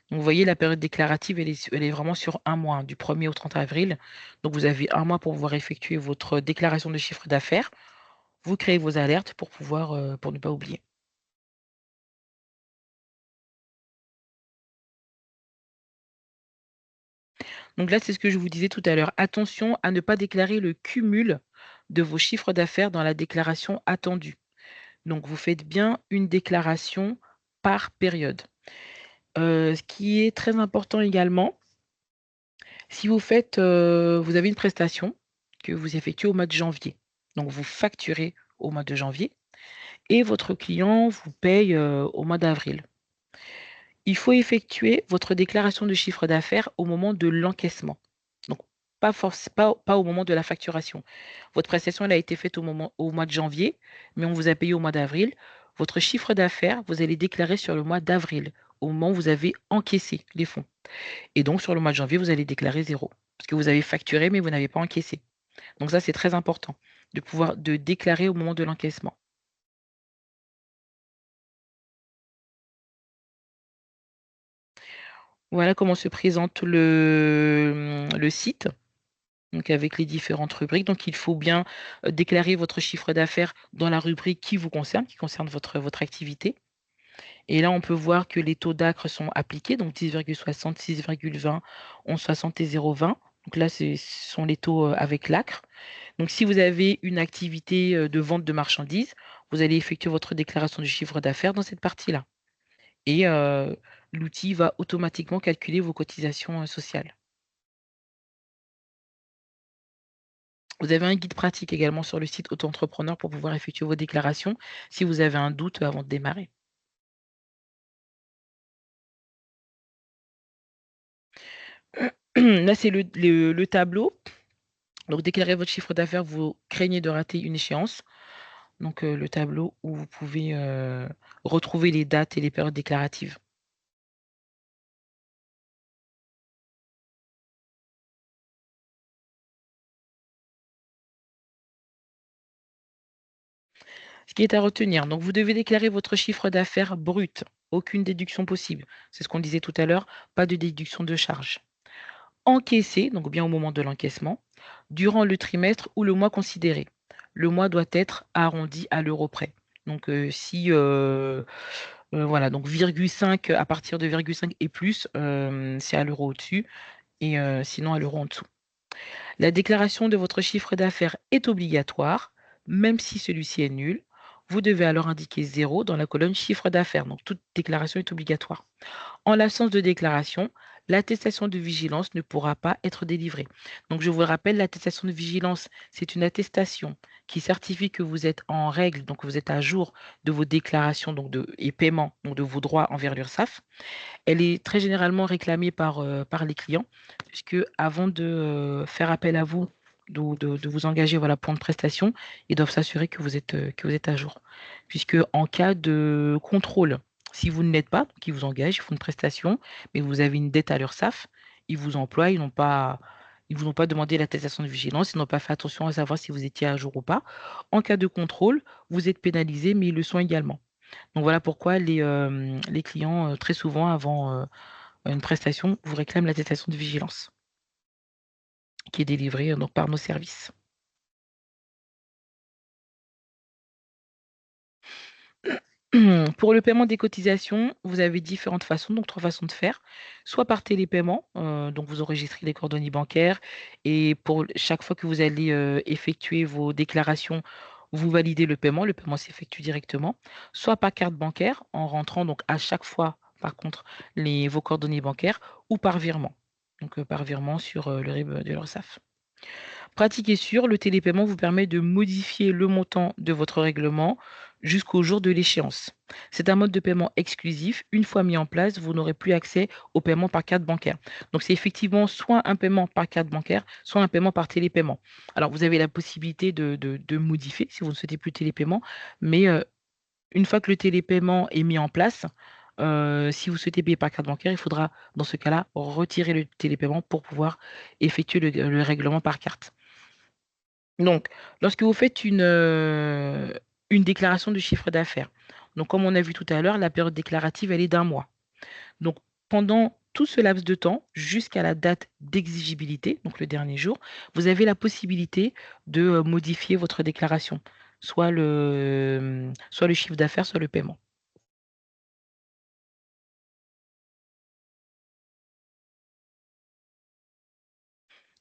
Donc, vous voyez, la période déclarative, elle est vraiment sur un mois, hein, du 1er au 30 avril. Donc, vous avez un mois pour pouvoir effectuer votre déclaration de chiffre d'affaires. Vous créez vos alertes pour ne pas oublier. Donc là, c'est ce que je vous disais tout à l'heure. Attention à ne pas déclarer le cumul de vos chiffres d'affaires dans la déclaration attendue. Donc, vous faites bien une déclaration par période. Ce qui est très important également, si vous avez une prestation que vous effectuez au mois de janvier. Donc, vous facturez au mois de janvier et votre client vous paye au mois d'avril. Il faut effectuer votre déclaration de chiffre d'affaires au moment de l'encaissement. Donc, pas au moment de la facturation. Votre prestation elle a été faite au mois de janvier, mais on vous a payé au mois d'avril. Votre chiffre d'affaires, vous allez déclarer sur le mois d'avril, au moment où vous avez encaissé les fonds. Et donc, sur le mois de janvier, vous allez déclarer 0, parce que vous avez facturé, mais vous n'avez pas encaissé. Donc ça, c'est très important de déclarer au moment de l'encaissement. Voilà comment se présente le site, donc avec les différentes rubriques. Donc, il faut bien déclarer votre chiffre d'affaires dans la rubrique qui vous concerne, qui concerne votre activité. Et là, on peut voir que les taux d'ACRE sont appliqués, donc 10,60, 6,20, 11,60 et 0,20. Donc là, ce sont les taux avec l'ACRE. Donc, si vous avez une activité de vente de marchandises, vous allez effectuer votre déclaration du chiffre d'affaires dans cette partie-là. Et l'outil va automatiquement calculer vos cotisations sociales. Vous avez un guide pratique également sur le site Auto-entrepreneur pour pouvoir effectuer vos déclarations si vous avez un doute avant de démarrer. Là, c'est le tableau. Donc, déclarez votre chiffre d'affaires, vous craignez de rater une échéance. Donc, le tableau où vous pouvez retrouver les dates et les périodes déclaratives. Ce qui est à retenir, donc vous devez déclarer votre chiffre d'affaires brut, aucune déduction possible. C'est ce qu'on disait tout à l'heure, pas de déduction de charge. Encaissé, donc bien au moment de l'encaissement, durant le trimestre ou le mois considéré. Le mois doit être arrondi à l'euro près. Donc voilà, donc 5, à partir de 5 et plus, c'est à l'euro au-dessus et sinon à l'euro en dessous. La déclaration de votre chiffre d'affaires est obligatoire, même si celui-ci est nul. Vous devez alors indiquer 0 dans la colonne chiffre d'affaires. Donc, toute déclaration est obligatoire. En l'absence de déclaration, l'attestation de vigilance ne pourra pas être délivrée. Donc, je vous le rappelle, l'attestation de vigilance, c'est une attestation qui certifie que vous êtes en règle, donc vous êtes à jour de vos déclarations et paiements, donc de vos droits envers l'URSSAF. Elle est très généralement réclamée par les clients, puisque avant de faire appel à vous, de vous engager voilà, pour une prestation, ils doivent s'assurer que vous êtes à jour. Puisque en cas de contrôle, si vous ne l'êtes pas, donc ils vous engagent, ils font une prestation, mais vous avez une dette à l'URSSAF, ils vous emploient, ils vous ont pas demandé l'attestation de vigilance, ils n'ont pas fait attention à savoir si vous étiez à jour ou pas. En cas de contrôle, vous êtes pénalisé, mais ils le sont également. Donc voilà pourquoi les clients, très souvent avant une prestation, vous réclament l'attestation de vigilance qui est délivrée donc par nos services. Pour le paiement des cotisations, vous avez différentes façons, donc 3 façons de faire. Soit par télépaiement, donc vous enregistrez les coordonnées bancaires et pour chaque fois que vous allez effectuer vos déclarations, vous validez le paiement s'effectue directement. Soit par carte bancaire, en rentrant donc à chaque fois par contre, vos coordonnées bancaires ou par virement. Donc, par virement sur le RIB de l'URSSAF. Pratique et sûr, le télépaiement vous permet de modifier le montant de votre règlement jusqu'au jour de l'échéance. C'est un mode de paiement exclusif. Une fois mis en place, vous n'aurez plus accès au paiement par carte bancaire. Donc, c'est effectivement soit un paiement par carte bancaire, soit un paiement par télépaiement. Alors, vous avez la possibilité de modifier si vous ne souhaitez plus télépaiement, mais une fois que le télépaiement est mis en place, si vous souhaitez payer par carte bancaire, il faudra, dans ce cas-là, retirer le télépaiement pour pouvoir effectuer le règlement par carte. Donc, lorsque vous faites une déclaration de chiffre d'affaires, donc comme on a vu tout à l'heure, la période déclarative, elle est d'1 mois. Donc, pendant tout ce laps de temps, jusqu'à la date d'exigibilité, donc le dernier jour, vous avez la possibilité de modifier votre déclaration, soit le chiffre d'affaires, soit le paiement.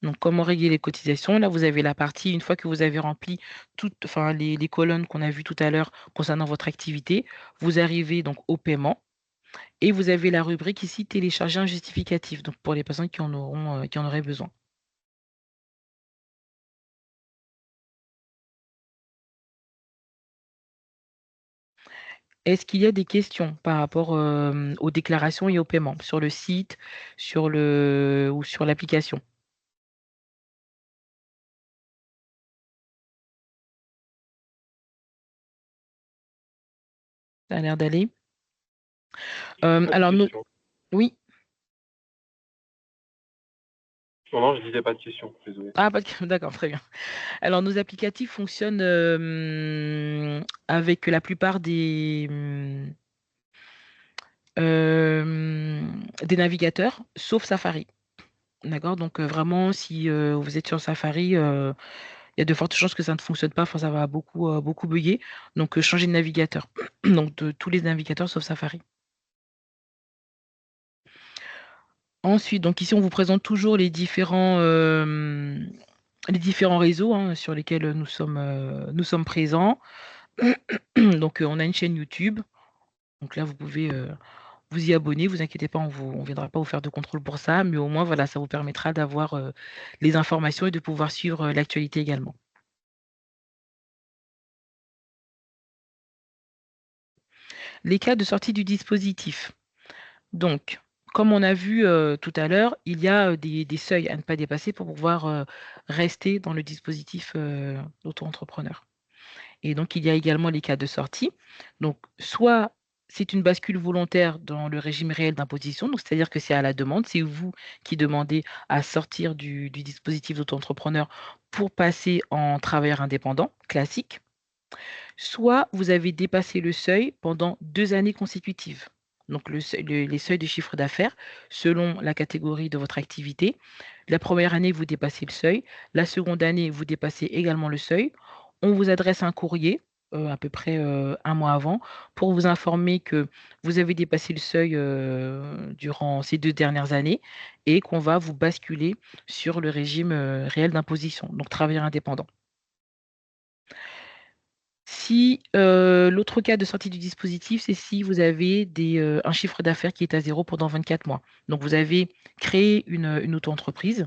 Donc, comment régler les cotisations? Là, vous avez la partie, une fois que vous avez rempli les colonnes qu'on a vues tout à l'heure concernant votre activité, vous arrivez donc au paiement et vous avez la rubrique ici télécharger un justificatif, donc pour les personnes qui en auraient besoin. Est-ce qu'il y a des questions par rapport aux déclarations et au paiement sur le site, ou sur l'application? Ça a l'air d'aller. Pas de Alors, question. oui. Non, je disais pas de question, désolé. Ah, d'accord, très bien. Alors, nos applicatifs fonctionnent avec la plupart des navigateurs, sauf Safari. D'accord? Donc, vraiment, si vous êtes sur Safari, il y a de fortes chances que ça ne fonctionne pas, enfin, ça va beaucoup bugger. Donc, changez de navigateur. Donc, de tous les navigateurs sauf Safari. Ensuite, donc ici, on vous présente toujours les différents réseaux sur lesquels nous sommes présents. Donc, on a une chaîne YouTube. Donc là, vous pouvez vous y abonner. Vous inquiétez pas, on ne viendra pas vous faire de contrôle pour ça, mais au moins, voilà, ça vous permettra d'avoir les informations et de pouvoir suivre l'actualité également. Les cas de sortie du dispositif. Donc, comme on a vu tout à l'heure, il y a des seuils à ne pas dépasser pour pouvoir rester dans le dispositif d'auto-entrepreneur. Et donc, il y a également les cas de sortie. Donc, soit c'est une bascule volontaire dans le régime réel d'imposition, donc c'est-à-dire que c'est à la demande, c'est vous qui demandez à sortir du dispositif d'auto-entrepreneur pour passer en travailleur indépendant classique. Soit vous avez dépassé le seuil pendant 2 années consécutives. Donc les seuils de chiffre d'affaires selon la catégorie de votre activité. La première année, vous dépassez le seuil. La seconde année, vous dépassez également le seuil. On vous adresse un courrier, à peu près 1 mois avant, pour vous informer que vous avez dépassé le seuil durant ces 2 dernières années et qu'on va vous basculer sur le régime réel d'imposition, donc travailleur indépendant. Si, l'autre cas de sortie du dispositif, c'est si vous avez un chiffre d'affaires qui est à 0 pendant 24 mois. Donc vous avez créé une auto-entreprise,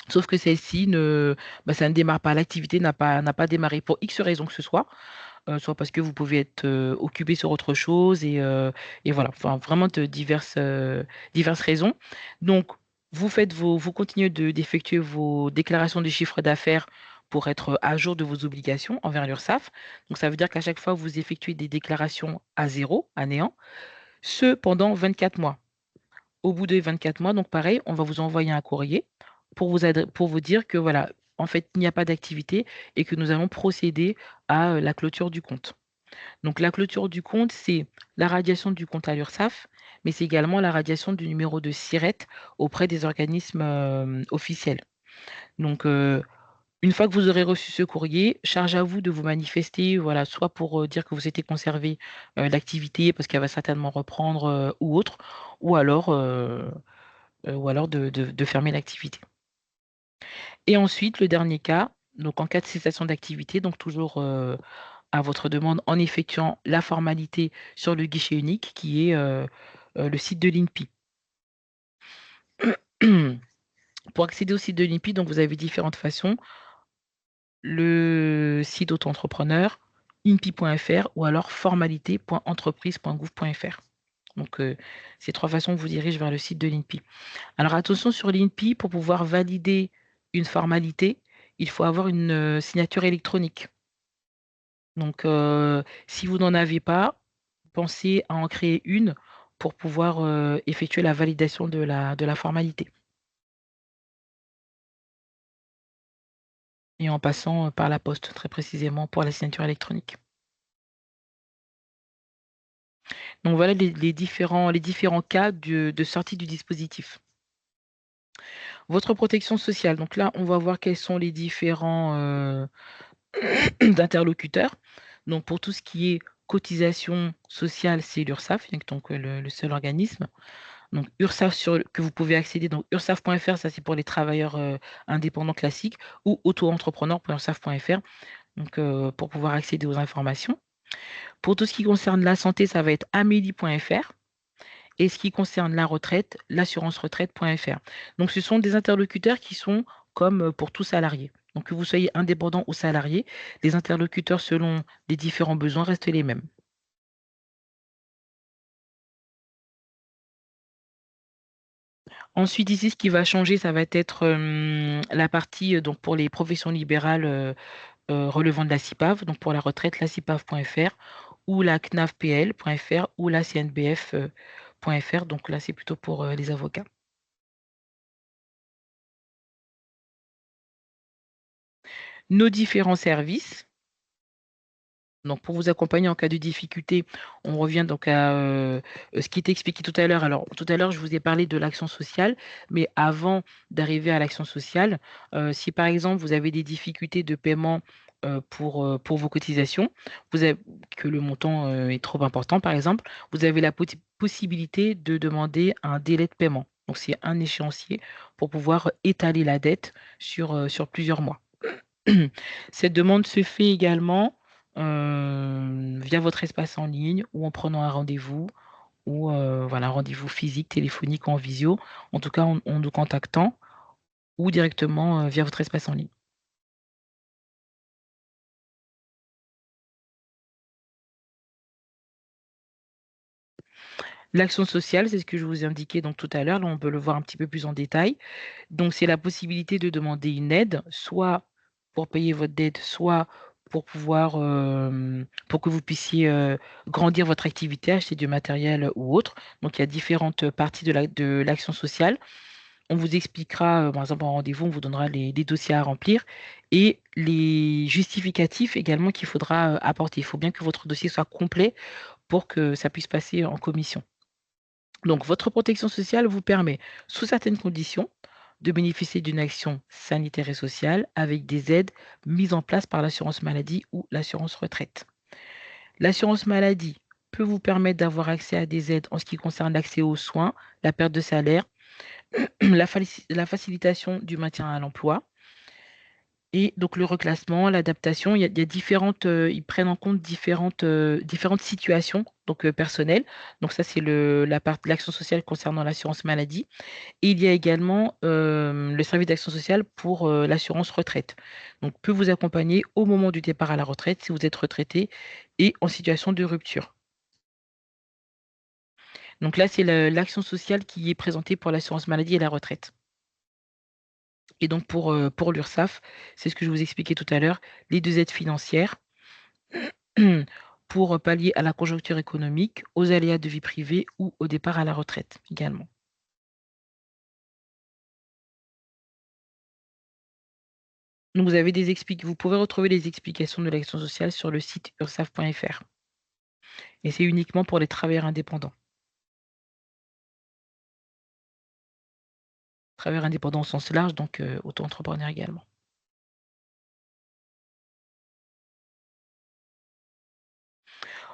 sauf que celle-ci ça ne démarre pas, l'activité n'a pas démarré pour X raisons que ce soit parce que vous pouvez être, occupé sur autre chose et voilà, enfin vraiment de diverses raisons. Donc vous continuez d'effectuer vos déclarations de chiffre d'affaires pour être à jour de vos obligations envers l'URSSAF. Donc ça veut dire qu'à chaque fois, vous effectuez des déclarations à zéro, à néant, ce pendant 24 mois. Au bout des 24 mois, donc pareil, on va vous envoyer un courrier pour vous dire que voilà, en fait, il n'y a pas d'activité et que nous allons procéder à la clôture du compte. Donc la clôture du compte, c'est la radiation du compte à l'URSSAF, mais c'est également la radiation du numéro de SIRET auprès des organismes officiels. Donc, une fois que vous aurez reçu ce courrier, charge à vous de vous manifester, voilà, soit pour dire que vous souhaitez conserver l'activité parce qu'elle va certainement reprendre ou autre, ou alors de fermer l'activité. Et ensuite, le dernier cas, donc en cas de cessation d'activité, donc toujours à votre demande en effectuant la formalité sur le guichet unique qui est le site de l'INPI. Pour accéder au site de l'INPI, donc vous avez différentes façons. Le site auto-entrepreneur, inpi.fr ou alors formalité.entreprise.gouv.fr. Donc, ces 3 façons vous dirigent vers le site de l'INPI. Alors attention sur l'INPI, pour pouvoir valider une formalité, il faut avoir une signature électronique. Donc, si vous n'en avez pas, pensez à en créer une pour pouvoir effectuer la validation de la formalité. Et en passant par la poste, très précisément pour la signature électronique. Donc voilà les différents cas de sortie du dispositif. Votre protection sociale, donc là, on va voir quels sont les différents d'interlocuteurs. Donc pour tout ce qui est cotisation sociale, c'est l'URSSAF, donc le seul organisme. Donc URSSAF que vous pouvez accéder, donc ursaf.fr, ça c'est pour les travailleurs indépendants classiques, ou auto-entrepreneur.ursaf.fr, donc pour pouvoir accéder aux informations. Pour tout ce qui concerne la santé, ça va être amélie.fr. Et ce qui concerne la retraite, l'assurance-retraite.fr. Donc ce sont des interlocuteurs qui sont comme pour tout salarié. Donc que vous soyez indépendant ou salarié, les interlocuteurs selon les différents besoins restent les mêmes. Ensuite, ici, ce qui va changer, ça va être la partie donc pour les professions libérales relevant de la CIPAV, donc pour la retraite, la CIPAV.fr ou la CNAVPL.fr ou la CNBF.fr. Donc là, c'est plutôt pour les avocats. Nos différents services. Donc, pour vous accompagner en cas de difficulté, on revient donc à ce qui était expliqué tout à l'heure. Alors, tout à l'heure, je vous ai parlé de l'action sociale, mais avant d'arriver à l'action sociale, si par exemple, vous avez des difficultés de paiement pour vos cotisations, que le montant est trop important, par exemple, vous avez la possibilité de demander un délai de paiement. Donc, c'est un échéancier pour pouvoir étaler la dette sur plusieurs mois. Cette demande se fait également via votre espace en ligne ou en prenant un rendez-vous ou voilà, un rendez-vous physique, téléphonique ou en visio, en tout cas en nous contactant ou directement via votre espace en ligne. L'action sociale, c'est ce que je vous ai indiqué donc tout à l'heure, là on peut le voir un petit peu plus en détail. Donc c'est la possibilité de demander une aide, soit pour payer votre dette, soit pour pouvoir, pour que vous puissiez grandir votre activité, acheter du matériel ou autre. Donc il y a différentes parties de l'action sociale. On vous expliquera, par exemple en rendez-vous, on vous donnera les dossiers à remplir et les justificatifs également qu'il faudra apporter. Il faut bien que votre dossier soit complet pour que ça puisse passer en commission. Donc, votre protection sociale vous permet, sous certaines conditions, de bénéficier d'une action sanitaire et sociale avec des aides mises en place par l'assurance maladie ou l'assurance retraite. L'assurance maladie peut vous permettre d'avoir accès à des aides en ce qui concerne l'accès aux soins, la perte de salaire, la facilitation du maintien à l'emploi. Et donc le reclassement, l'adaptation, il y a différentes, ils prennent en compte différentes situations donc personnelles. Donc ça, c'est l'action sociale concernant l'assurance maladie. Et il y a également le service d'action sociale pour l'assurance retraite. Donc peut vous accompagner au moment du départ à la retraite si vous êtes retraité et en situation de rupture. Donc là, c'est l'action sociale qui est présentée pour l'assurance maladie et la retraite. Et donc pour l'URSSAF, c'est ce que je vous expliquais tout à l'heure, les 2 aides financières pour pallier à la conjoncture économique, aux aléas de vie privée ou au départ à la retraite également. Donc vous pouvez retrouver les explications de l'action sociale sur le site ursaf.fr. Et c'est uniquement pour les travailleurs indépendants. Travailleurs indépendants au sens large, donc auto-entrepreneurs également.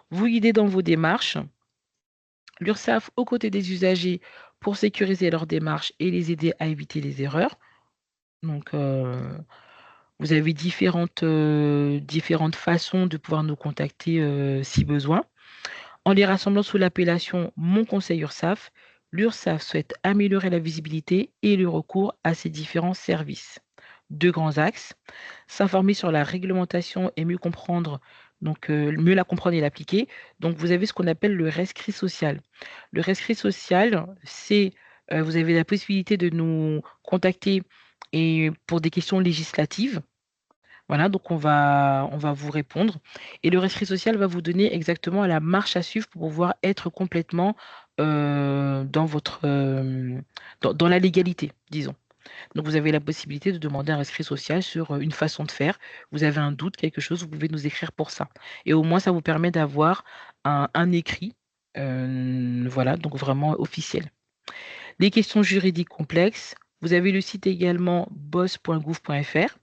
Vous guidez dans vos démarches. L'URSSAF aux côtés des usagers pour sécuriser leurs démarches et les aider à éviter les erreurs. Donc, vous avez différentes façons de pouvoir nous contacter si besoin. En les rassemblant sous l'appellation Mon conseil URSSAF, l'URSSAF souhaite améliorer la visibilité et le recours à ces différents services. Deux grands axes, s'informer sur la réglementation et mieux comprendre, donc mieux la comprendre et l'appliquer. Donc vous avez ce qu'on appelle le rescrit social. Le rescrit social, c'est vous avez la possibilité de nous contacter et pour des questions législatives. Voilà, donc on va vous répondre. Et le rescrit social va vous donner exactement la marche à suivre pour pouvoir être complètement dans dans la légalité, disons. Donc vous avez la possibilité de demander un rescrit social sur une façon de faire. Vous avez un doute, quelque chose, vous pouvez nous écrire pour ça. Et au moins, ça vous permet d'avoir un écrit, voilà, donc vraiment officiel. Les questions juridiques complexes, vous avez le site également boss.gouv.fr.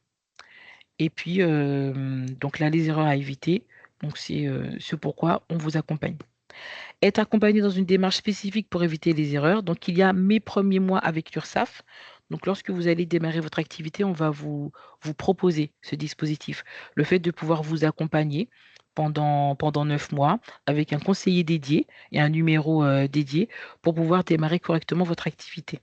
Et puis, donc là, les erreurs à éviter. Donc, c'est ce pourquoi on vous accompagne. Être accompagné dans une démarche spécifique pour éviter les erreurs. Donc, il y a mes premiers mois avec l'URSSAF. Donc, lorsque vous allez démarrer votre activité, on va vous proposer ce dispositif. Le fait de pouvoir vous accompagner pendant 9 mois avec un conseiller dédié et un numéro dédié pour pouvoir démarrer correctement votre activité.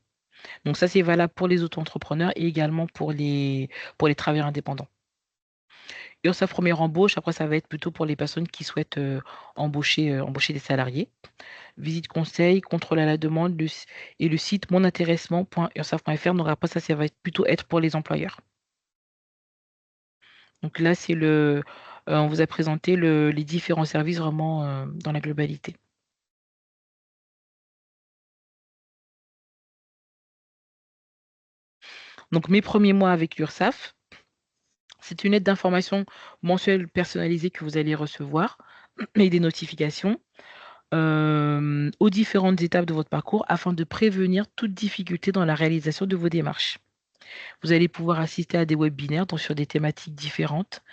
Donc, ça, c'est valable pour les auto-entrepreneurs et également pour les travailleurs indépendants. URSSAF première embauche, après ça va être plutôt pour les personnes qui souhaitent embaucher des salariés. Visite conseil, contrôle à la demande et le site monintéressement.ursaf.fr. Donc après ça va plutôt être pour les employeurs. Donc là, on vous a présenté les différents services vraiment dans la globalité. Donc mes premiers mois avec l'URSSAF, c'est une aide d'information mensuelle personnalisée que vous allez recevoir et des notifications. Aux différentes étapes de votre parcours afin de prévenir toute difficulté dans la réalisation de vos démarches. Vous allez pouvoir assister à des webinaires donc sur des thématiques différentes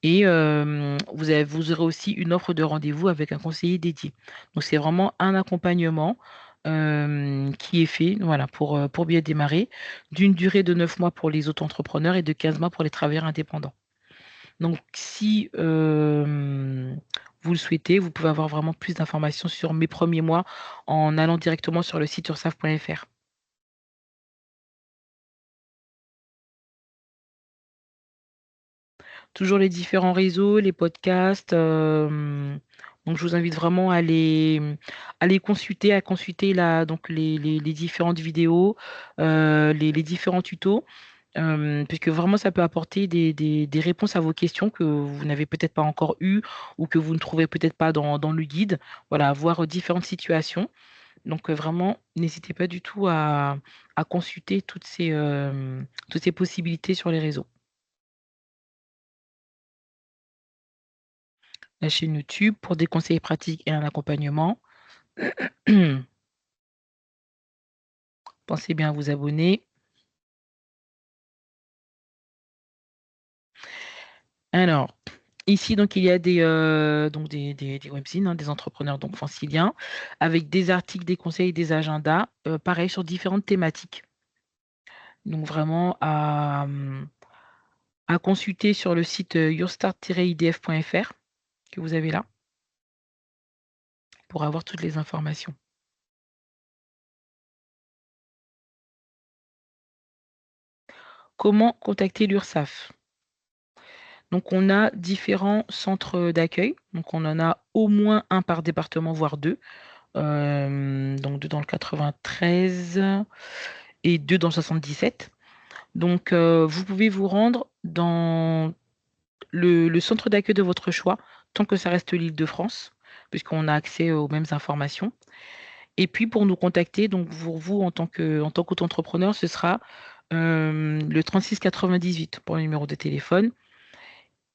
et vous aurez aussi une offre de rendez-vous avec un conseiller dédié. Donc c'est vraiment un accompagnement qui est fait voilà, pour bien démarrer, d'une durée de 9 mois pour les auto-entrepreneurs et de 15 mois pour les travailleurs indépendants. Donc, si vous le souhaitez, vous pouvez avoir vraiment plus d'informations sur mes premiers mois en allant directement sur le site ursaf.fr. Toujours les différents réseaux, les podcasts. Donc, je vous invite vraiment à les consulter, donc les différentes vidéos, les différents tutos. Puisque vraiment, ça peut apporter des réponses à vos questions que vous n'avez peut-être pas encore eues ou que vous ne trouvez peut-être pas dans le guide. Voilà, voir différentes situations. Donc, vraiment, n'hésitez pas du tout à consulter toutes ces possibilités sur les réseaux. La chaîne YouTube pour des conseils pratiques et un accompagnement. Pensez bien à vous abonner. Alors, ici, donc, il y a des webzines, des entrepreneurs donc franciliens, avec des articles, des conseils, des agendas, pareil, sur différentes thématiques. Donc, vraiment à consulter sur le site yourstart-idf.fr que vous avez là pour avoir toutes les informations. Comment contacter l'URSSAF? Donc, on a différents centres d'accueil. Donc, on en a au moins un par département, voire deux. Donc, deux dans le 93 et deux dans le 77. Donc, vous pouvez vous rendre dans le centre d'accueil de votre choix, tant que ça reste l'Île-de-France, puisqu'on a accès aux mêmes informations. Et puis, pour nous contacter, donc pour vous, en tant qu'auto-entrepreneur, ce sera le 36 98 pour le numéro de téléphone.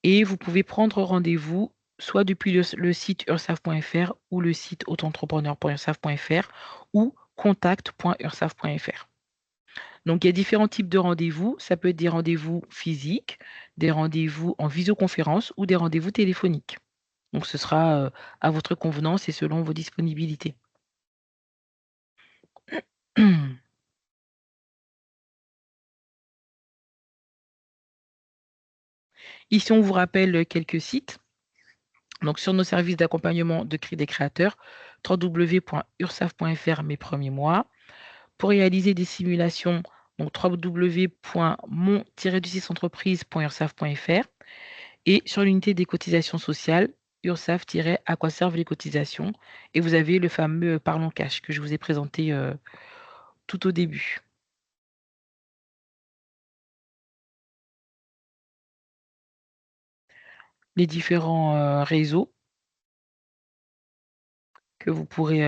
Et vous pouvez prendre rendez-vous soit depuis le site ursaf.fr ou le site autoentrepreneur.ursaf.fr ou contact.ursaf.fr. Donc, il y a différents types de rendez-vous. Ça peut être des rendez-vous physiques, des rendez-vous en visioconférence ou des rendez-vous téléphoniques. Donc, ce sera à votre convenance et selon vos disponibilités. Ici, on vous rappelle quelques sites. Donc, sur nos services d'accompagnement de des créateurs, www.ursaf.fr mes premiers mois. Pour réaliser des simulations, donc www.mon-entreprise.ursaf.fr et sur l'unité des cotisations sociales, URSAF-à quoi servent les cotisations. Et vous avez le fameux Parlons Cash que je vous ai présenté tout au début. Les différents réseaux que vous pourrez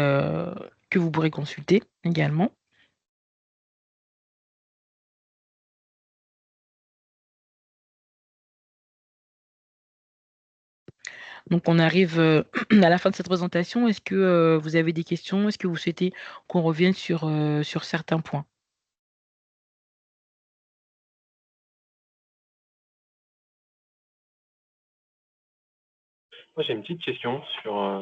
consulter également. Donc, on arrive à la fin de cette présentation. Est-ce que vous avez des questions? Est-ce que vous souhaitez qu'on revienne sur certains points? Moi, j'ai une petite question sur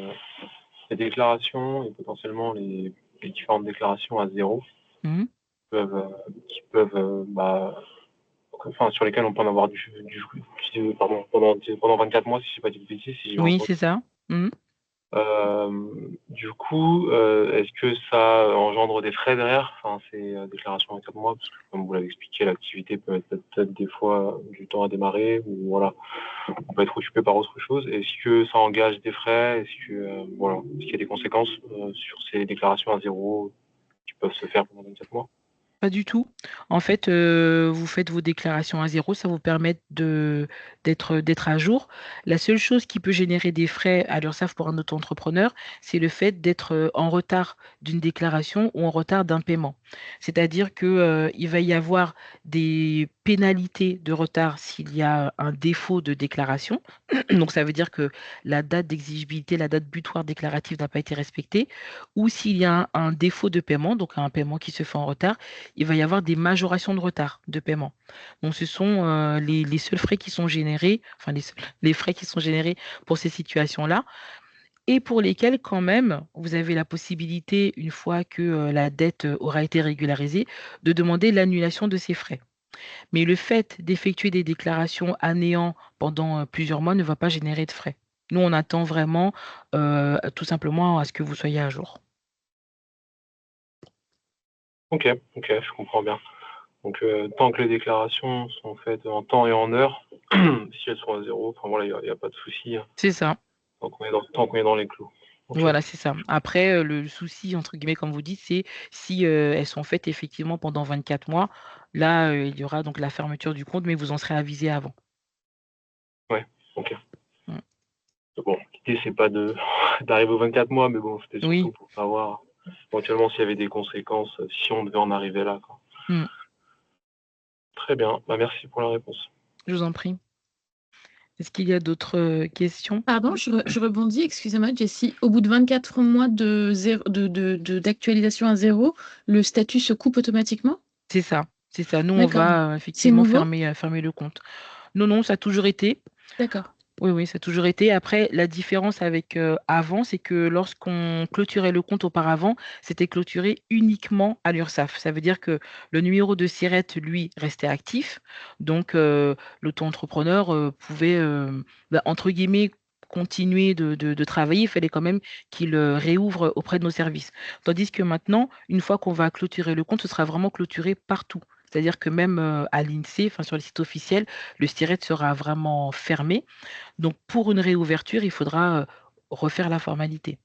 les déclarations et potentiellement les différentes déclarations à zéro Mmh. sur lesquelles on peut en avoir pendant 24 mois, si je ne sais pas de bêtises, si j'ai bien Oui, entendu. c'est ça. Mmh. Du coup, est-ce que ça engendre des frais derrière, ces déclarations à 4 mois? Parce que comme vous l'avez expliqué, l'activité peut être peut-être des fois du temps à démarrer ou voilà, on peut être occupé par autre chose. Est-ce que ça engage des frais? Est-ce qu'il y a des conséquences sur ces déclarations à zéro qui peuvent se faire pendant 24 mois? Pas du tout. En fait, vous faites vos déclarations à zéro, ça vous permet d'être à jour. La seule chose qui peut générer des frais à l'URSSAF pour un auto-entrepreneur, c'est le fait d'être, en retard d'une déclaration ou en retard d'un paiement. C'est-à-dire que, il va y avoir des pénalités de retard s'il y a un défaut de déclaration. Donc ça veut dire que la date d'exigibilité, la date butoir déclarative n'a pas été respectée ou s'il y a un défaut de paiement, donc un paiement qui se fait en retard, il va y avoir des majorations de retard de paiement. Donc, ce sont les seuls frais qui sont générés, enfin les frais qui sont générés pour ces situations-là, et pour lesquels quand même, vous avez la possibilité, une fois que la dette aura été régularisée, de demander l'annulation de ces frais. Mais le fait d'effectuer des déclarations à néant pendant plusieurs mois ne va pas générer de frais. Nous, on attend vraiment tout simplement à ce que vous soyez à jour. Ok, je comprends bien. Donc, tant que les déclarations sont faites en temps et en heure, si elles sont à zéro, enfin voilà, il y a pas de souci, hein, C'est ça. tant qu'on est dans les clous. Ok. Voilà, c'est ça. Après, le souci, entre guillemets, comme vous dites, c'est si elles sont faites effectivement pendant 24 mois. Là, il y aura donc la fermeture du compte, mais vous en serez avisé avant. Ouais, ok. Mm. Bon, l'idée, c'est pas d'arriver aux 24 mois, mais bon, c'était Oui. surtout pour savoir éventuellement s'il y avait des conséquences, si on devait en arriver là, quoi. Mm. Très bien. Bah, merci pour la réponse. Je vous en prie. Est-ce qu'il y a d'autres questions? Pardon, je rebondis, excusez-moi, Jessie. Au bout de 24 mois d'actualisation à zéro, le statut se coupe automatiquement? C'est ça. C'est ça. Nous, on D'accord. va C'est effectivement nouveau? fermer le compte. Non, ça a toujours été. D'accord. Oui, ça a toujours été. Après, la différence avec avant, c'est que lorsqu'on clôturait le compte auparavant, c'était clôturé uniquement à l'URSSAF. Ça veut dire que le numéro de SIRET, lui, restait actif. Donc, l'auto-entrepreneur pouvait, entre guillemets, continuer de travailler. Il fallait quand même qu'il réouvre auprès de nos services. Tandis que maintenant, une fois qu'on va clôturer le compte, ce sera vraiment clôturé partout. C'est-à-dire que même à l'INSEE, enfin sur le site officiel, le SIRET sera vraiment fermé. Donc, pour une réouverture, il faudra refaire la formalité.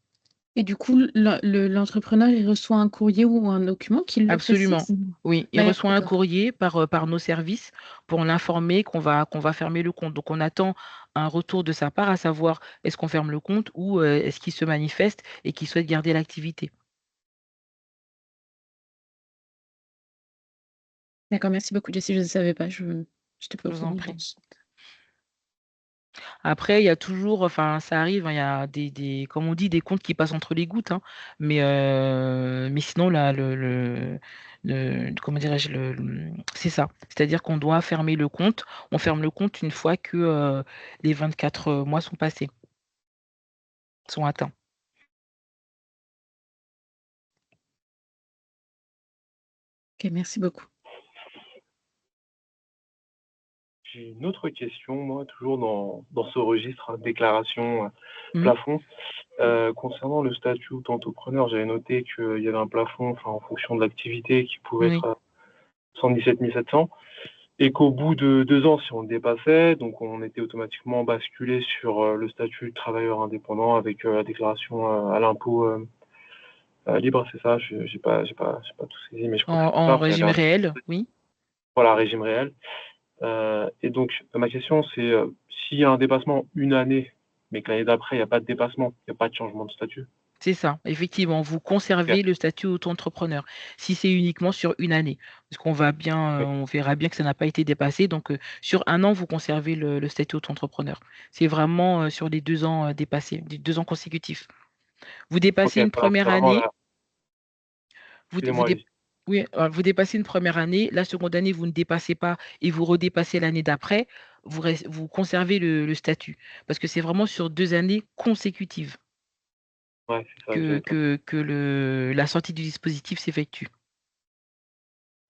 Et du coup, l'entrepreneur, il reçoit un courrier ou un document qui le Absolument. précise? Oui, il reçoit un D'accord. courrier par nos services pour l'informer qu'on va fermer le compte. Donc, on attend un retour de sa part, à savoir est-ce qu'on ferme le compte ou est-ce qu'il se manifeste et qu'il souhaite garder l'activité. D'accord, merci beaucoup, Jessie. Je ne savais pas. Je n'étais pas Je au vous en courant. prie. Après, il y a toujours, enfin, ça arrive, hein, il y a comme on dit, des comptes qui passent entre les gouttes, hein, mais sinon, là, comment dirais-je, c'est ça. C'est-à-dire qu'on doit fermer le compte. On ferme le compte une fois que les 24 mois sont passés, sont atteints. Ok, merci beaucoup. j'ai une autre question, moi, toujours dans ce registre, hein, déclaration Mmh. plafond. Concernant le statut d'auto-entrepreneur, j'avais noté qu'il y avait un plafond en fonction de l'activité qui pouvait Oui. être à 117 700 et qu'au bout de 2 ans, si on le dépassait, donc on était automatiquement basculé sur le statut de travailleur indépendant avec la déclaration à l'impôt libre, c'est ça? J'ai pas tout saisi, mais je crois que c'est ça. En Enfin, il y régime avait réel, oui. voilà, régime réel. Et donc ma question c'est, s'il y a un dépassement une année, mais que l'année d'après il y a pas de dépassement, il y a pas de changement de statut? C'est ça, effectivement, vous OK. conservez le statut auto-entrepreneur. Si c'est uniquement sur une année, parce qu'on va bien, Oui. on verra bien que ça n'a pas été dépassé, donc sur 1 an, vous conservez le statut auto-entrepreneur. C'est vraiment, sur les 2 ans, dépassés, les 2 ans consécutifs. Vous OK, dépassez une voilà, c'est première vraiment année, la vous dé vous excusez-moi, dé allez-y. oui, vous dépassez une première année, la seconde année, vous ne dépassez pas et vous redépassez l'année d'après, vous conservez le statut. Parce que c'est vraiment sur 2 années consécutives Ouais, c'est ça que que j'avais pas. que que le la sortie du dispositif s'effectue.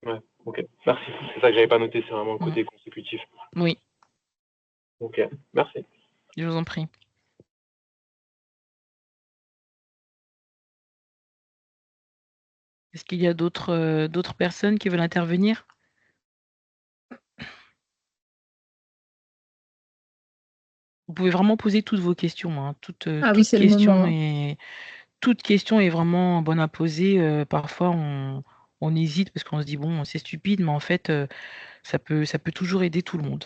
Ouais, OK. Merci. C'est ça que j'avais pas noté, c'est vraiment le Mmh. côté consécutif. Oui, OK, merci. je vous en prie. Est-ce qu'il y a d'autres personnes qui veulent intervenir? Vous pouvez vraiment poser toutes vos questions, hein. Ah oui, c'est le moment, hein. Toute question est vraiment bonne à poser, parfois on hésite parce qu'on se dit: «Bon, c'est stupide», mais en fait, ça peut toujours aider tout le monde.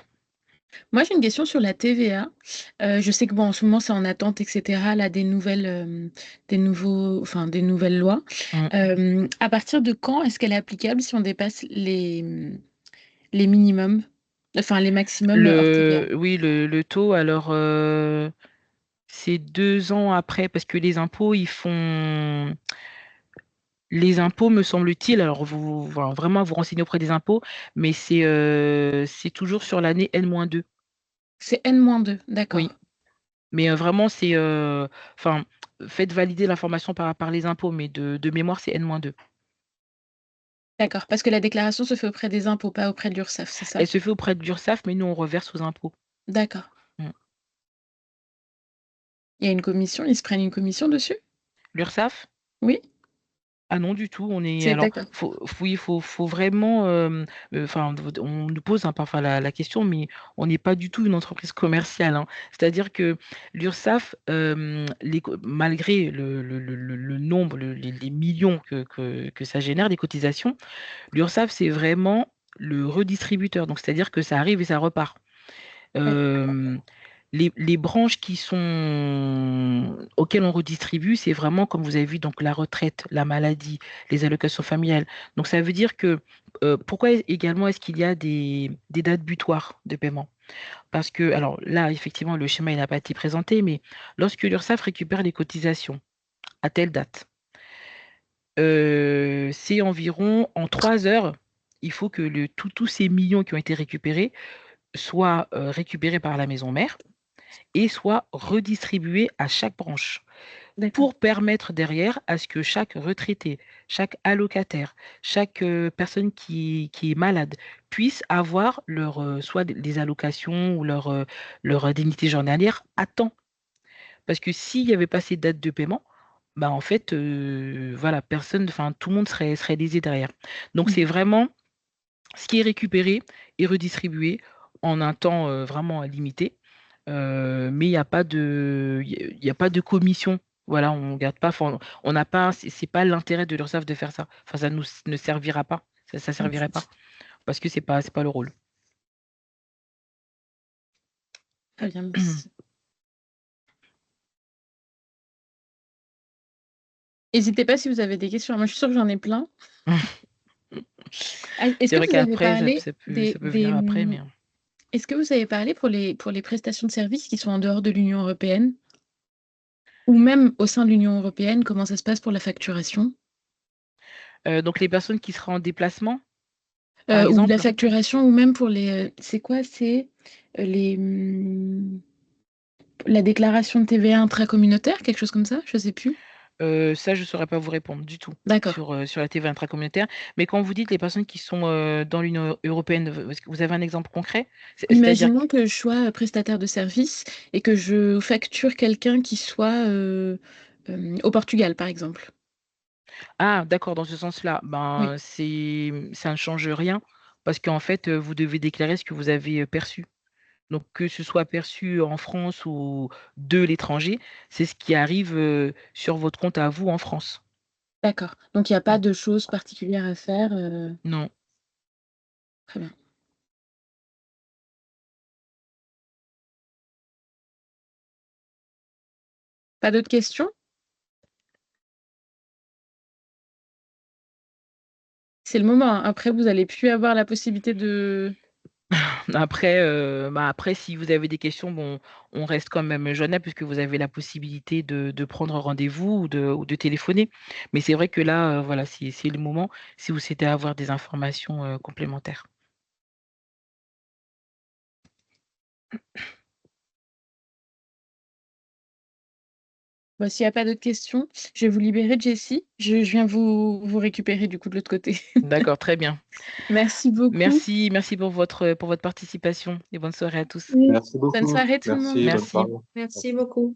Moi, j'ai une question sur la TVA. Je sais que bon, en ce moment, c'est en attente et cetera, là, des nouvelles lois. Mmh. À partir de quand est-ce qu'elle est applicable si on dépasse les minimums? Enfin, les maximums, hors TVA? Oui, le taux alors, c'est 2 ans après parce que les impôts me semble-t-il, alors vous enfin vraiment vous renseigner auprès des impôts, mais c'est toujours sur l'année N-2. C'est N-2, Oui. d'accord. Mais vraiment c'est, enfin, faites valider l'information par les impôts, mais de mémoire, c'est N-2. D'accord, parce que la déclaration se fait auprès des impôts, pas auprès de l'URSSAF, c'est ça? Elle se fait auprès de l'URSSAF, mais nous, on reverse aux impôts. D'accord. Mmh. Il y a une commission? Ils se prennent une commission dessus? L'URSSAF? Oui? Ah non, du tout, on est C'est alors d'accord. faut vraiment, enfin, on nous pose, hein, parfois la question, mais on n'est pas du tout une entreprise commerciale, hein. C'est-à-dire que l'URSSAF, malgré le nombre, les millions que ça génère, des cotisations, l'URSSAF, c'est vraiment le redistributeur. Donc c'est-à-dire que ça arrive et ça repart. Ouais. Hem, les branches auxquelles on redistribue, c'est vraiment comme vous avez vu, donc la retraite, la maladie, les allocations familiales. Donc ça veut dire que, pourquoi également est-ce qu'il y a des dates butoirs de paiement? Parce que alors là, effectivement, le schéma il n'a pas été présenté, mais lorsque l'URSSAF récupère les cotisations à telle date, c'est environ en 3 heures, il faut que tous ces millions qui ont été récupérés soient, récupérés par la maison mère et soit redistribué à chaque branche D'accord. pour permettre derrière à ce que chaque retraité, chaque allocataire, chaque, personne qui est malade puisse avoir leur, soit des allocations ou leur indemnité journalière à temps. Parce que s'il n'y avait pas ces dates de paiement, bah, en fait, voilà, enfin tout le monde serait lésé derrière. Donc Mmh. c'est vraiment ce qui est récupéré est redistribué en un temps, vraiment limité, mais il y a pas de commission. Voilà, on garde pas enfin, on n'a pas c'est pas l'intérêt de l'URSSAF de faire ça. Enfin, ça nous ne servira pas, ça servirait pas parce que c'est pas le rôle. Très bien, merci. Hésitez pas si vous avez des questions. Moi, je suis sûre que j'en ai plein. Ah, est-ce C'est que vrai vous avez qu'après parlé ça peut venir après, mais est-ce que vous avez parlé pour les prestations de services qui sont en dehors de l'Union européenne? Ou même au sein de l'Union européenne, comment ça se passe pour la facturation? donc les personnes qui seraient en déplacement, par Ou la exemple? facturation ou même pour les, c'est quoi? C'est, les, la déclaration de TVA intracommunautaire, quelque chose comme ça? Je sais plus. Ça, je ne saurais pas vous répondre du tout D'accord. sur la TVA intracommunautaire. Mais quand vous dites les personnes qui sont dans l'Union européenne, est-ce que vous avez un exemple concret? C'est-à-dire Imaginons que je sois prestataire de service et que je facture quelqu'un qui soit au Portugal, par exemple. Ah, d'accord, dans ce sens-là, Oui, ça ne change rien parce qu'en fait, vous devez déclarer ce que vous avez perçu. Donc que ce soit perçu en France ou de l'étranger, c'est ce qui arrive sur votre compte à vous en France. d'accord. Donc il n'y a pas de choses particulières à faire. Non. Très bien. Pas d'autres questions? C'est le moment, hein. Après, vous n'allez plus avoir la possibilité de... Après, si vous avez des questions, bon, on reste quand même joignable puisque vous avez la possibilité de prendre rendez-vous ou de téléphoner. Mais c'est vrai que là, voilà, c'est le moment si vous souhaitez avoir des informations complémentaires. Bah, s'il n'y a pas d'autres questions, je vais vous libérer, Jessie. Je viens vous récupérer du coup de l'autre côté. D'accord, très bien. Merci beaucoup. Merci pour votre participation et bonne soirée à tous. Merci Bonne beaucoup. soirée tout le monde. Merci, bonne Merci. soirée. Merci beaucoup.